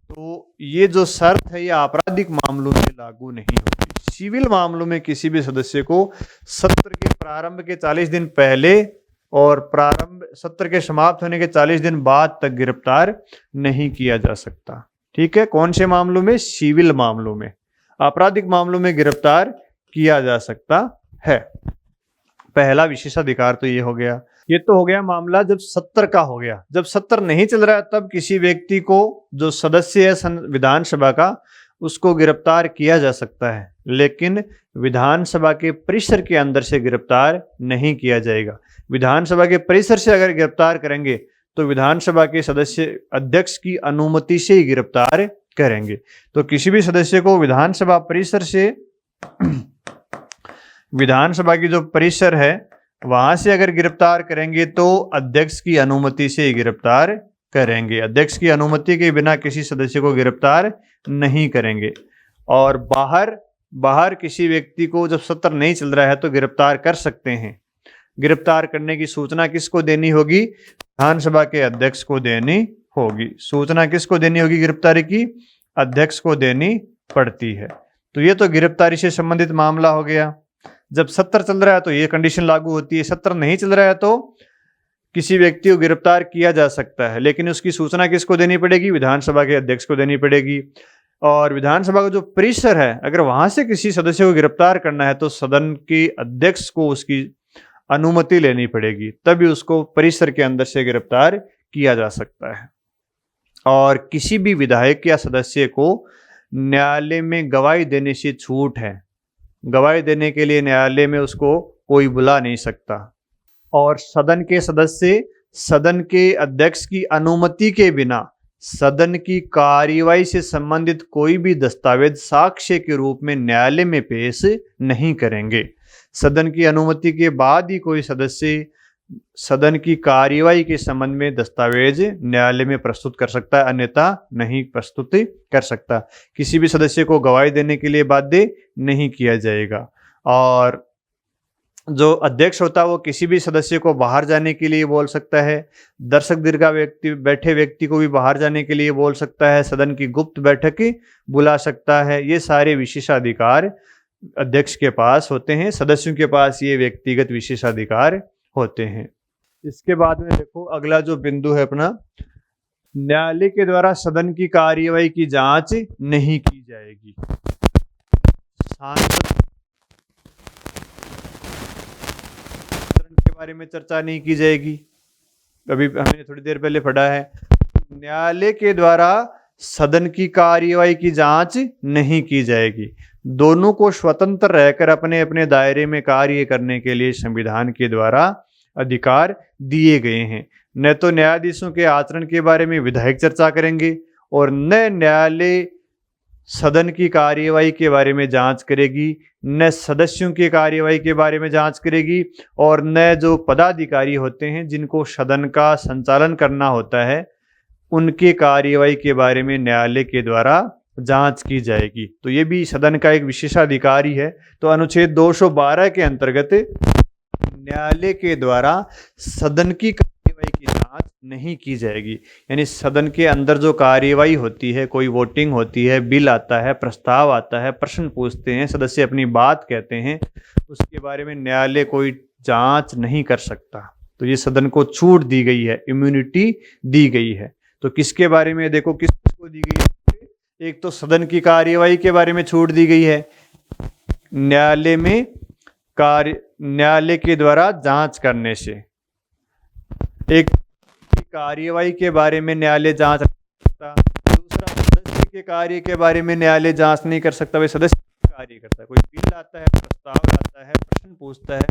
S1: तो ये जो शर्त है ये आपराधिक मामलों में लागू नहीं होती। सिविल मामलों में किसी भी सदस्य को सत्र के प्रारंभ के 40 दिन पहले और सत्र के समाप्त होने के 40 दिन बाद तक गिरफ्तार नहीं किया जा सकता। ठीक है, कौन से मामलों में? सिविल मामलों में। आपराधिक मामलों में गिरफ्तार किया जा सकता है। पहला विशेषाधिकार तो ये हो गया। ये तो हो गया मामला जब सत्र का हो गया। जब सत्र नहीं चल रहा है तब किसी व्यक्ति को, जो सदस्य है विधानसभा का, उसको गिरफ्तार किया जा सकता है, लेकिन विधानसभा के परिसर के अंदर से गिरफ्तार नहीं किया जाएगा। विधानसभा के परिसर से अगर गिरफ्तार करेंगे तो विधानसभा के सदस्य अध्यक्ष की अनुमति से ही गिरफ्तार करेंगे। तो किसी भी सदस्य को विधानसभा परिसर से विधानसभा की जो परिसर है वहां से अगर गिरफ्तार करेंगे तो अध्यक्ष की अनुमति से ही गिरफ्तार करेंगे। अध्यक्ष की अनुमति के बिना किसी सदस्य को गिरफ्तार नहीं करेंगे। और बाहर किसी व्यक्ति को जब सत्र नहीं चल रहा है तो गिरफ्तार कर सकते हैं। गिरफ्तार करने की सूचना किसको देनी होगी? विधानसभा के अध्यक्ष को देनी होगी। सूचना किसको देनी होगी गिरफ्तारी की? अध्यक्ष को देनी पड़ती है। तो ये तो गिरफ्तारी से संबंधित मामला हो गया। जब सत्र चल रहा है तो ये कंडीशन लागू होती है। सत्र नहीं चल रहा है तो किसी व्यक्ति को गिरफ्तार किया जा सकता है, लेकिन उसकी सूचना किसको देनी पड़ेगी? विधानसभा के अध्यक्ष को देनी पड़ेगी। और विधानसभा का जो परिसर है, अगर वहां से किसी सदस्य को गिरफ्तार करना है तो सदन के अध्यक्ष को उसकी अनुमति लेनी पड़ेगी, तभी उसको परिसर के अंदर से गिरफ्तार किया जा सकता है। और किसी भी विधायक या सदस्य को न्यायालय में गवाही देने से छूट है। गवाही देने के लिए न्यायालय में उसको कोई बुला नहीं सकता। और सदन के सदस्य सदन के अध्यक्ष की अनुमति के बिना सदन की कार्यवाही से संबंधित कोई भी दस्तावेज साक्ष्य के रूप में न्यायालय में पेश नहीं करेंगे। सदन की अनुमति के बाद ही कोई सदस्य सदन की कार्यवाही के संबंध में दस्तावेज न्यायालय में प्रस्तुत कर सकता है, अन्यथा नहीं प्रस्तुत कर सकता। किसी भी सदस्य को गवाही देने के लिए बाध्य नहीं किया जाएगा। और जो अध्यक्ष होता है वो किसी भी सदस्य को बाहर जाने के लिए बोल सकता है। दर्शक दीर्घा बैठे व्यक्ति को भी बाहर जाने के लिए बोल सकता है। सदन की गुप्त बैठक बुला सकता है। ये सारे विशेषाधिकार अध्यक्ष के पास होते हैं। सदस्यों के पास ये व्यक्तिगत विशेषाधिकार होते हैं। इसके बाद में देखो अगला जो बिंदु है अपना, न्यायालय के द्वारा सदन की कार्यवाही की जांच नहीं की जाएगी। सांसद के बारे में चर्चा नहीं की जाएगी। अभी हमने थोड़ी देर पहले पढ़ा है, न्यायालय के द्वारा सदन की कार्यवाही की जांच नहीं की जाएगी। दोनों को स्वतंत्र रहकर अपने अपने दायरे में कार्य करने के लिए संविधान के द्वारा अधिकार दिए गए हैं। न तो न्यायाधीशों के आचरण के बारे में विधायक चर्चा करेंगे और न न्यायालय सदन की कार्यवाही के बारे में जांच करेगी, न सदस्यों की कार्यवाही के बारे में जांच करेगी, और न जो पदाधिकारी होते हैं जिनको सदन का संचालन करना होता है उनके कार्यवाही के बारे में न्यायालय के द्वारा जांच की जाएगी। तो ये भी सदन का एक विशेषाधिकार ही है। तो अनुच्छेद 212 के अंतर्गत न्यायालय के द्वारा सदन की कार्यवाही की जांच नहीं की जाएगी। यानी सदन के अंदर जो कार्यवाही होती है, कोई वोटिंग होती है, बिल आता है, प्रस्ताव आता है, प्रश्न पूछते हैं, सदस्य अपनी बात कहते हैं, उसके बारे में न्यायालय कोई जांच नहीं कर सकता। तो ये सदन को छूट दी गई है, इम्यूनिटी दी गई है। तो किसके बारे में देखो, किसको दी गई है? एक तो सदन की कार्यवाही के बारे में छूट दी गई है। न्यायालय न्यायालय के द्वारा जांच करने से। एक की कार्यवाही के बारे में न्यायालय जांच नहीं कर सकता, दूसरा सदस्य के कार्य के बारे में न्यायालय जांच नहीं कर सकता। भाई सदस्य कार्य करता है, कोई बिल लाता है, प्रस्ताव लाता है, प्रश्न पूछता है,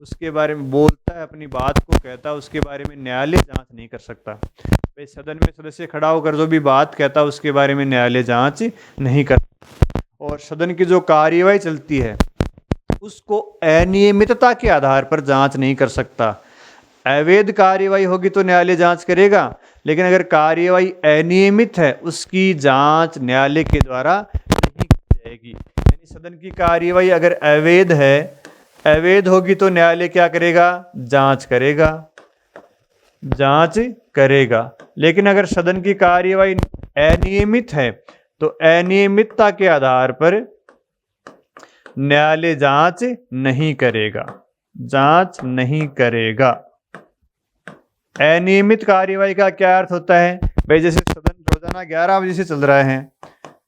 S1: उसके बारे में बोलता है, अपनी बात को कहता है, उसके बारे में न्यायालय जांच नहीं कर सकता। भाई सदन में सदस्य खड़ा होकर जो भी बात कहता है उसके बारे में न्यायालय जांच नहीं कर सकता। और सदन की जो कार्यवाही चलती है उसको अनियमितता के आधार पर जांच नहीं कर सकता। अवैध कार्यवाही होगी तो न्यायालय जांच करेगा, लेकिन अगर कार्यवाही अनियमित है उसकी जांच न्यायालय के द्वारा नहीं की जाएगी। यानी सदन की कार्यवाही अगर अवैध है, अवैध होगी तो न्यायालय क्या करेगा? जांच करेगा, जांच करेगा। लेकिन अगर सदन की कार्यवाही अनियमित है तो अनियमितता के आधार पर न्यायालय जांच नहीं करेगा, जांच नहीं करेगा। अनियमित कार्यवाही का क्या अर्थ होता है? भाई जैसे सदन रोजाना 11 बजे से चल रहा है,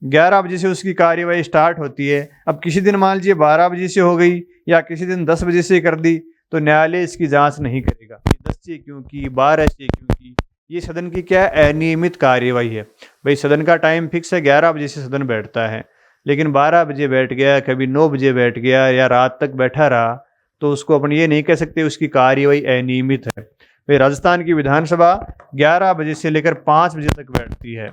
S1: 11 बजे से उसकी कार्यवाही स्टार्ट होती है, अब किसी दिन मान लीजिए 12 बजे से हो गई या किसी दिन 10 बजे से कर दी, तो न्यायालय इसकी जांच नहीं करेगा। 10 से क्यों की, 12 से क्यों की? ये सदन की क्या है? अनियमित कार्यवाही है। भाई सदन का टाइम फिक्स है, 11 बजे से सदन बैठता है, लेकिन 12 बजे बैठ गया, कभी 9 बजे बैठ गया या रात तक बैठा रहा, तो उसको अपन ये नहीं कह सकते उसकी कार्यवाही अनियमित है। भाई राजस्थान की विधानसभा 11 बजे से लेकर 5 बजे तक बैठती है,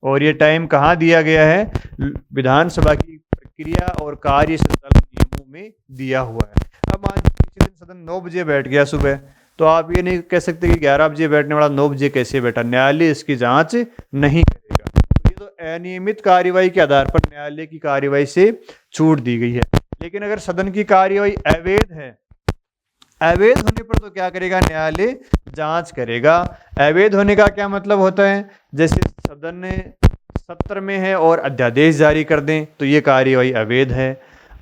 S1: और ये टाइम कहाँ दिया गया है? विधानसभा की प्रक्रिया और कार्य संचालन नियमों में दिया हुआ है। अब मान लीजिए किसी दिन सदन 9 बजे बैठ गया सुबह, तो आप ये नहीं कह सकते कि 11 बजे बैठने वाला 9 बजे कैसे बैठा, न्यायालय इसकी जांच नहीं करेगा। तो ये तो अनियमित कार्यवाही के आधार पर न्यायालय की कार्यवाही से छूट दी गई है। लेकिन अगर सदन की कार्यवाही अवैध है, अवैध होने पर तो क्या करेगा? न्यायालय जांच करेगा। अवैध होने का क्या मतलब होता है? जैसे सदन ने सत्र में है और अध्यादेश जारी कर दें तो ये कार्यवाही अवैध है,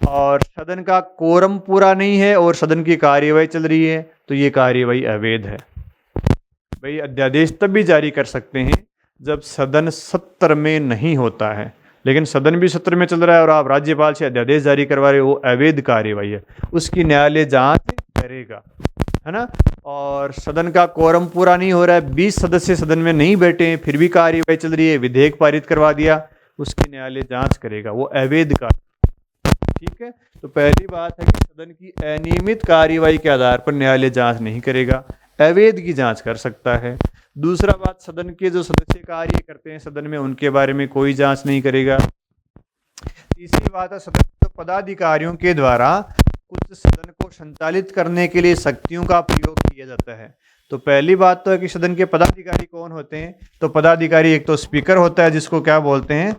S1: और सदन का कोरम पूरा नहीं है और सदन की कार्यवाही चल रही है तो ये कार्यवाही अवैध है। भाई अध्यादेश तब भी जारी कर सकते हैं जब सदन सत्र में नहीं होता है, लेकिन सदन भी सत्र में चल रहा है और आप राज्यपाल से अध्यादेश जारी करवा रहे हो, वो अवैध कार्यवाही है, उसकी न्यायालय जांच करेगा, है ना। और सदन का कोरम पूरा नहीं हो रहा है, 20 सदस्य सदन में नहीं बैठे हैं, फिर भी कार्यवाही चल रही है, विधेयक पारित करवा दिया, उसकी न्यायालय जांच करेगा, वो अवैध कार्य। ठीक है, तो पहली बात है कि सदन की अनियमित कार्यवाही के आधार पर न्यायालय जांच नहीं करेगा, अवैध की जांच कर सकता है। दूसरा बात, सदन के जो सदस्य कार्य करते हैं सदन में उनके बारे में कोई जांच नहीं करेगा। तीसरी बात है, सदन के पदाधिकारियों के द्वारा कुछ सदन को संचालित करने के लिए शक्तियों का प्रयोग किया जाता है। तो पहली बात तो है कि सदन के पदाधिकारी कौन होते हैं? तो पदाधिकारी एक तो स्पीकर होता है जिसको क्या बोलते हैं?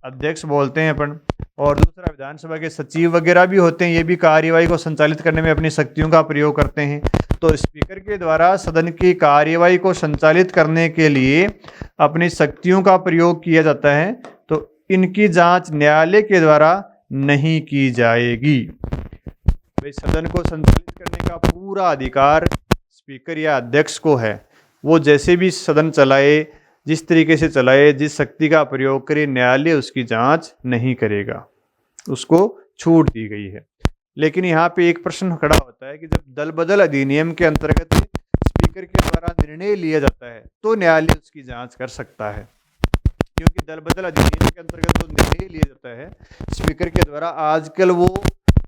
S1: अध्यक्ष बोलते हैं अपन, और दूसरा विधानसभा के सचिव वगैरह भी होते हैं, ये भी कार्यवाही को संचालित करने में अपनी शक्तियों का प्रयोग करते हैं। तो स्पीकर के द्वारा सदन की कार्यवाही को संचालित करने के लिए अपनी शक्तियों का प्रयोग किया जाता है, तो इनकी जांच न्यायालय के द्वारा नहीं की जाएगी। भाई सदन को संचालित करने का पूरा अधिकार स्पीकर या अध्यक्ष को है, वो जैसे भी सदन चलाए, जिस तरीके से चलाए, जिस शक्ति का प्रयोग करे, न्यायालय उसकी जांच नहीं करेगा, उसको छूट दी गई है। लेकिन यहाँ पे एक प्रश्न खड़ा होता है कि जब दल बदल अधिनियम के अंतर्गत स्पीकर के द्वारा निर्णय लिया जाता है तो न्यायालय उसकी जांच कर सकता है, क्योंकि दल बदल अधिनियम के अंतर्गत जो निर्णय लिया जाता है स्पीकर के द्वारा, आजकल वो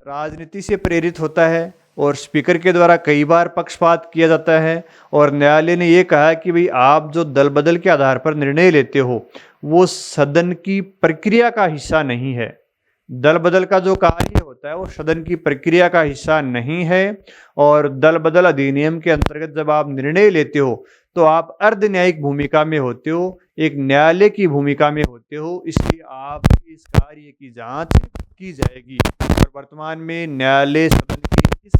S1: राजनीति से प्रेरित होता है और स्पीकर के द्वारा कई बार पक्षपात किया जाता है, और न्यायालय ने यह कहा कि भाई आप जो दल बदल के आधार पर निर्णय लेते हो वो सदन की प्रक्रिया का हिस्सा नहीं है। दल बदल का जो कार्य होता है वो सदन की प्रक्रिया का हिस्सा नहीं है, और दल बदल अधिनियम के अंतर्गत जब आप निर्णय लेते हो तो आप अर्ध न्यायिक भूमिका में होते हो, एक न्यायालय की भूमिका में होते हो, इसलिए आपकी इस कार्य की जांच की जाएगी। और वर्तमान में न्यायालय सदन के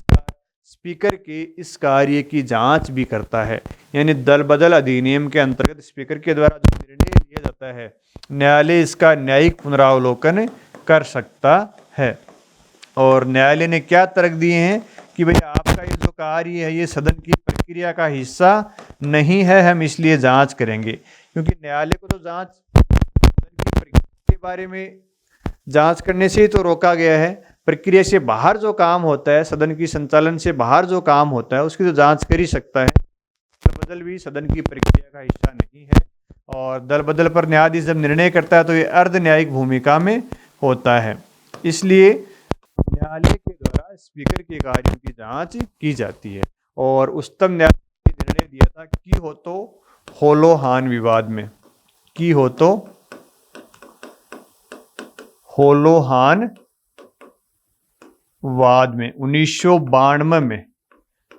S1: स्पीकर के इस कार्य की जांच भी करता है, यानी दल बदल अधिनियम के अंतर्गत स्पीकर के द्वारा जो निर्णय लिया जाता है न्यायालय इसका न्यायिक पुनरावलोकन कर सकता है। और न्यायालय ने क्या तर्क दिए हैं कि भाई आपका ये जो कार्य है ये सदन की प्रक्रिया का हिस्सा नहीं है, हम इसलिए जांच करेंगे, क्योंकि न्यायालय को तो जांच सदन की प्रक्रिया के बारे में जांच करने से ही तो रोका गया है। प्रक्रिया से बाहर जो काम होता है, सदन की संचालन से बाहर जो काम होता है, उसकी तो जांच कर ही सकता है। दल बदल भी सदन की प्रक्रिया का हिस्सा नहीं है, और दल बदल पर न्यायाधीश जब निर्णय करता है तो ये अर्ध न्यायिक भूमिका में होता है। इसलिए न्यायालय के द्वारा स्पीकर के कार्यों की जांच की जाती है। और उच्चतम न्यायालय ने निर्णय दिया था कि हो तो होलोहान विवाद में, की हो तो होलोहान वाद में 1992 में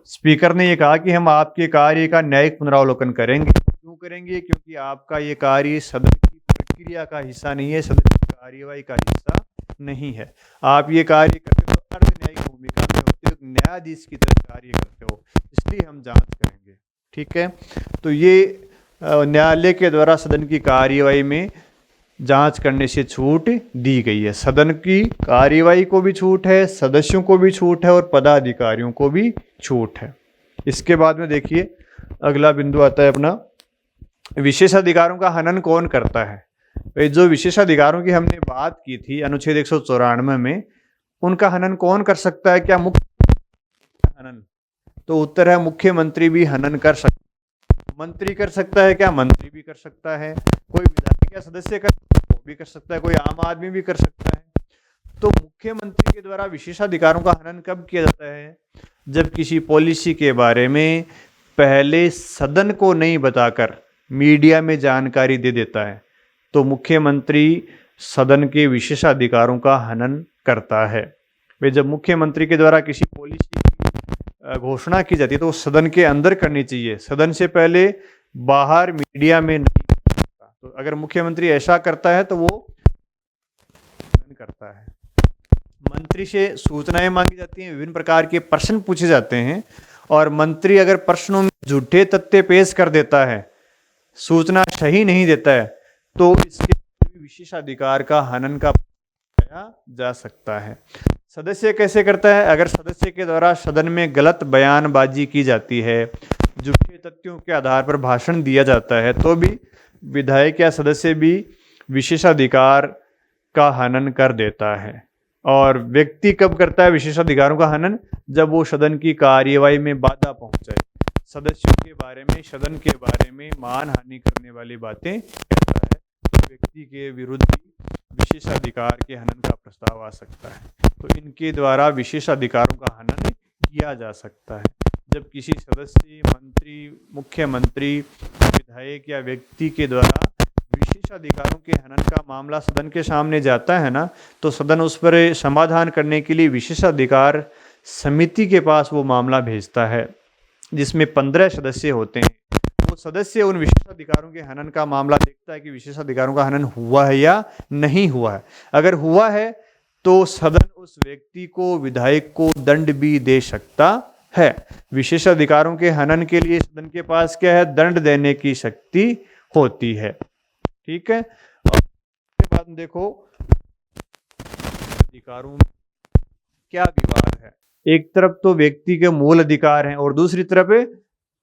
S1: स्पीकर ने यह कहा कि हम आपके कार्य का न्यायिक पुनरावलोकन करेंगे। क्यों करेंगे? क्योंकि आपका ये कार्य सदन की प्रक्रिया का हिस्सा नहीं है, सदन की कार्यवाही का हिस्सा नहीं है। आप ये कार्य करते हो तो अर्ध न्यायिक भूमिका में होते हो, न्यायाधीश की तरह कार्य करते हो, इसलिए हम जांच करेंगे। ठीक है, तो ये न्यायालय के द्वारा सदन की कार्यवाही में जांच करने से छूट दी गई है। सदन की कार्यवाही को भी छूट है, सदस्यों को भी छूट है, और पदाधिकारियों को भी छूट है। इसके बाद में देखिए अगला बिंदु आता है अपना, विशेषाधिकारों का हनन कौन करता है। जो विशेषाधिकारों की हमने बात की थी अनुच्छेद 194 में, उनका हनन कौन कर सकता है? क्या मुख्य हनन? तो उत्तर है मुख्यमंत्री भी हनन कर सकता है। मंत्री कर सकता है क्या? मंत्री भी कर सकता है। कोई विधायक या सदस्य कर वो भी कर सकता है, कोई आम आदमी भी कर सकता है। तो मुख्यमंत्री के द्वारा विशेषाधिकारों का हनन कब किया जाता है? जब किसी पॉलिसी के बारे में पहले सदन को नहीं बताकर मीडिया में जानकारी दे देता है, तो मुख्यमंत्री सदन के विशेषाधिकारों का हनन करता है। वे जब मुख्यमंत्री के द्वारा किसी पॉलिसी की घोषणा की जाती है तो सदन के अंदर करनी चाहिए, सदन से पहले बाहर मीडिया में नहीं करता। तो अगर मुख्यमंत्री ऐसा करता है तो वो हनन करता है। मंत्री से सूचनाएं मांगी जाती हैं, विभिन्न प्रकार के प्रश्न पूछे जाते हैं, और मंत्री अगर प्रश्नों में झूठे तथ्य पेश कर देता है, सूचना सही नहीं देता है, तो इसके विशेषाधिकार का हनन का किया जा सकता है। सदस्य कैसे करता है? अगर सदस्य के द्वारा सदन में गलत बयानबाजी की जाती है, झूठे तथ्यों के आधार पर भाषण दिया जाता है, तो भी विधायक या सदस्य भी विशेषाधिकार का हनन कर देता है। और व्यक्ति कब करता है विशेषाधिकारों का हनन? जब वो सदन की कार्यवाही में बाधा पहुंचाए, सदस्यों के बारे में, सदन के बारे में मानहानि करने वाली बातें कहता है, तो व्यक्ति के विरुद्ध विशेषाधिकार के हनन का प्रस्ताव आ सकता है। तो इनके द्वारा विशेषाधिकारों का हनन किया जा सकता है। जब किसी सदस्य, मंत्री, मुख्यमंत्री, विधायक या व्यक्ति के द्वारा विशेषाधिकारों के हनन का मामला सदन के सामने जाता है ना, तो सदन उस पर समाधान करने के लिए विशेषाधिकार समिति के पास वो मामला भेजता है, जिसमें 15 सदस्य होते हैं। वो सदस्य उन विशेषाधिकारों के हनन का मामला देखता है कि विशेषाधिकारों का हनन हुआ है या नहीं हुआ है। अगर हुआ है तो सदन उस व्यक्ति को, विधायक को दंड भी दे सकता है। विशेषाधिकारों के हनन के लिए सदन के पास क्या है? दंड देने की शक्ति होती है। ठीक है, और इसके बाद देखो अधिकारों में क्या विवाद है। एक तरफ तो व्यक्ति के मूल अधिकार हैं और दूसरी तरफ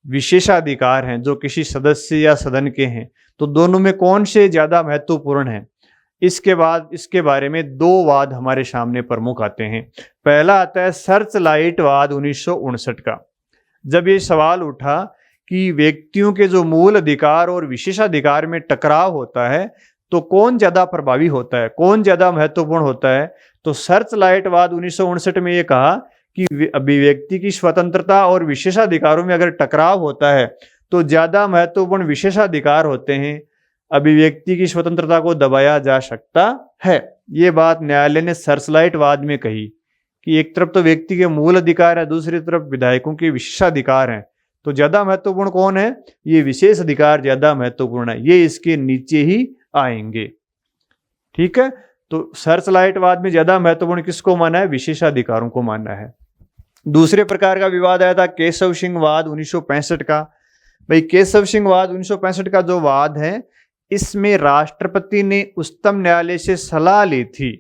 S1: विशेषाधिकार हैं जो किसी सदस्य या सदन के हैं। तो दोनों में कौन से ज्यादा महत्वपूर्ण है? इसके बाद इसके बारे में दो वाद हमारे सामने प्रमुख आते हैं। पहला आता है सर्च लाइट वाद 1959 का। जब ये सवाल उठा कि व्यक्तियों के जो मूल अधिकार और विशेषाधिकार में टकराव होता है तो कौन ज्यादा प्रभावी होता है, कौन ज्यादा महत्वपूर्ण होता है, तो सर्च लाइट वाद 1959 में ये कहा कि अभिव्यक्ति की स्वतंत्रता और विशेषाधिकारों में अगर टकराव होता है तो ज्यादा महत्वपूर्ण विशेषाधिकार होते हैं, अभिव्यक्ति की स्वतंत्रता को दबाया जा सकता है। ये बात न्यायालय ने सर्चलाइट वाद में कही कि एक तरफ तो व्यक्ति के मूल अधिकार है, दूसरी तरफ विधायकों के विशेषाधिकार हैं, तो ज्यादा महत्वपूर्ण कौन है? ये विशेष अधिकार ज्यादा महत्वपूर्ण है, ये इसके नीचे ही आएंगे। ठीक है, तो सर्चलाइट वाद में ज्यादा महत्वपूर्ण किसको माना है? विशेषाधिकारों को माना है। दूसरे प्रकार का विवाद आया था केशव सिंह वाद 1965 का। भाई केशव सिंह वाद 1965 का जो वाद है, इसमें राष्ट्रपति ने उच्चतम न्यायालय से सलाह ली थी।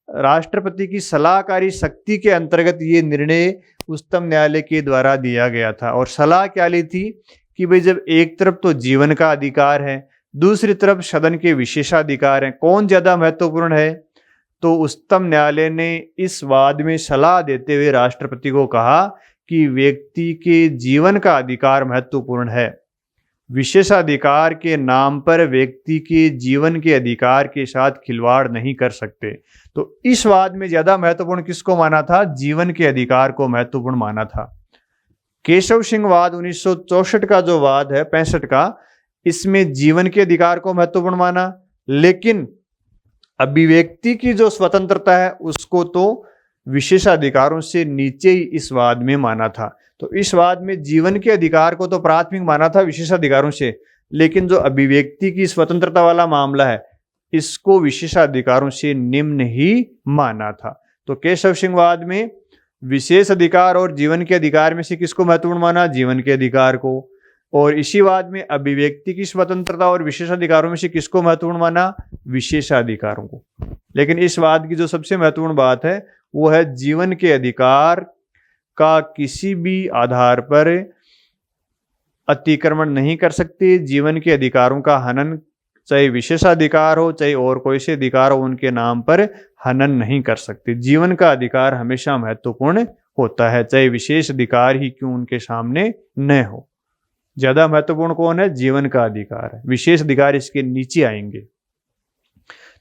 S1: राष्ट्रपति की सलाहकारी शक्ति के अंतर्गत ये निर्णय उच्चतम न्यायालय के द्वारा दिया गया था। और सलाह क्या ली थी कि भाई जब एक तरफ तो जीवन का अधिकार है, दूसरी तरफ सदन के विशेषाधिकार हैं, कौन ज्यादा महत्वपूर्ण है? तो उच्चतम न्यायालय ने इस वाद में सलाह देते हुए राष्ट्रपति को कहा कि व्यक्ति के जीवन का अधिकार महत्वपूर्ण है। विशेषाधिकार के नाम पर व्यक्ति के जीवन के अधिकार के साथ खिलवाड़ नहीं कर सकते। तो इस वाद में ज्यादा महत्वपूर्ण किसको माना था? जीवन के अधिकार को महत्वपूर्ण माना था। केशव सिंह वाद 1964 का जो वाद है 65 का, इसमें जीवन के अधिकार को महत्वपूर्ण माना, लेकिन अभिव्यक्ति की जो स्वतंत्रता है उसको तो विशेषाधिकारों से नीचे ही इस वाद में माना था। तो इस वाद में जीवन के अधिकार को तो प्राथमिक माना था विशेषाधिकारों से, लेकिन जो अभिव्यक्ति की स्वतंत्रता वाला मामला है इसको विशेषाधिकारों से निम्न ही माना था। तो केशव सिंह वाद में विशेष अधिकार और जीवन के अधिकार में से किसको महत्वपूर्ण माना? जीवन के अधिकार को। और इसी वाद में अभिव्यक्ति की स्वतंत्रता और विशेषाधिकारों में से किसको महत्वपूर्ण माना? विशेषाधिकारों को। लेकिन इस वाद की जो सबसे महत्वपूर्ण बात है वो है जीवन के अधिकार का किसी भी आधार पर अतिक्रमण नहीं कर सकते। जीवन के अधिकारों का हनन, चाहे विशेषाधिकार हो चाहे और कोई से अधिकार हो, उनके नाम पर हनन नहीं कर सकते। जीवन का अधिकार हमेशा महत्वपूर्ण होता है, चाहे विशेष अधिकार ही क्यों उनके सामने न हो। ज्यादा महत्वपूर्ण कौन है? जीवन का अधिकार है, विशेष अधिकार इसके नीचे आएंगे।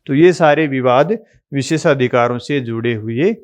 S1: तो ये सारे विवाद विशेषाधिकारों से जुड़े हुए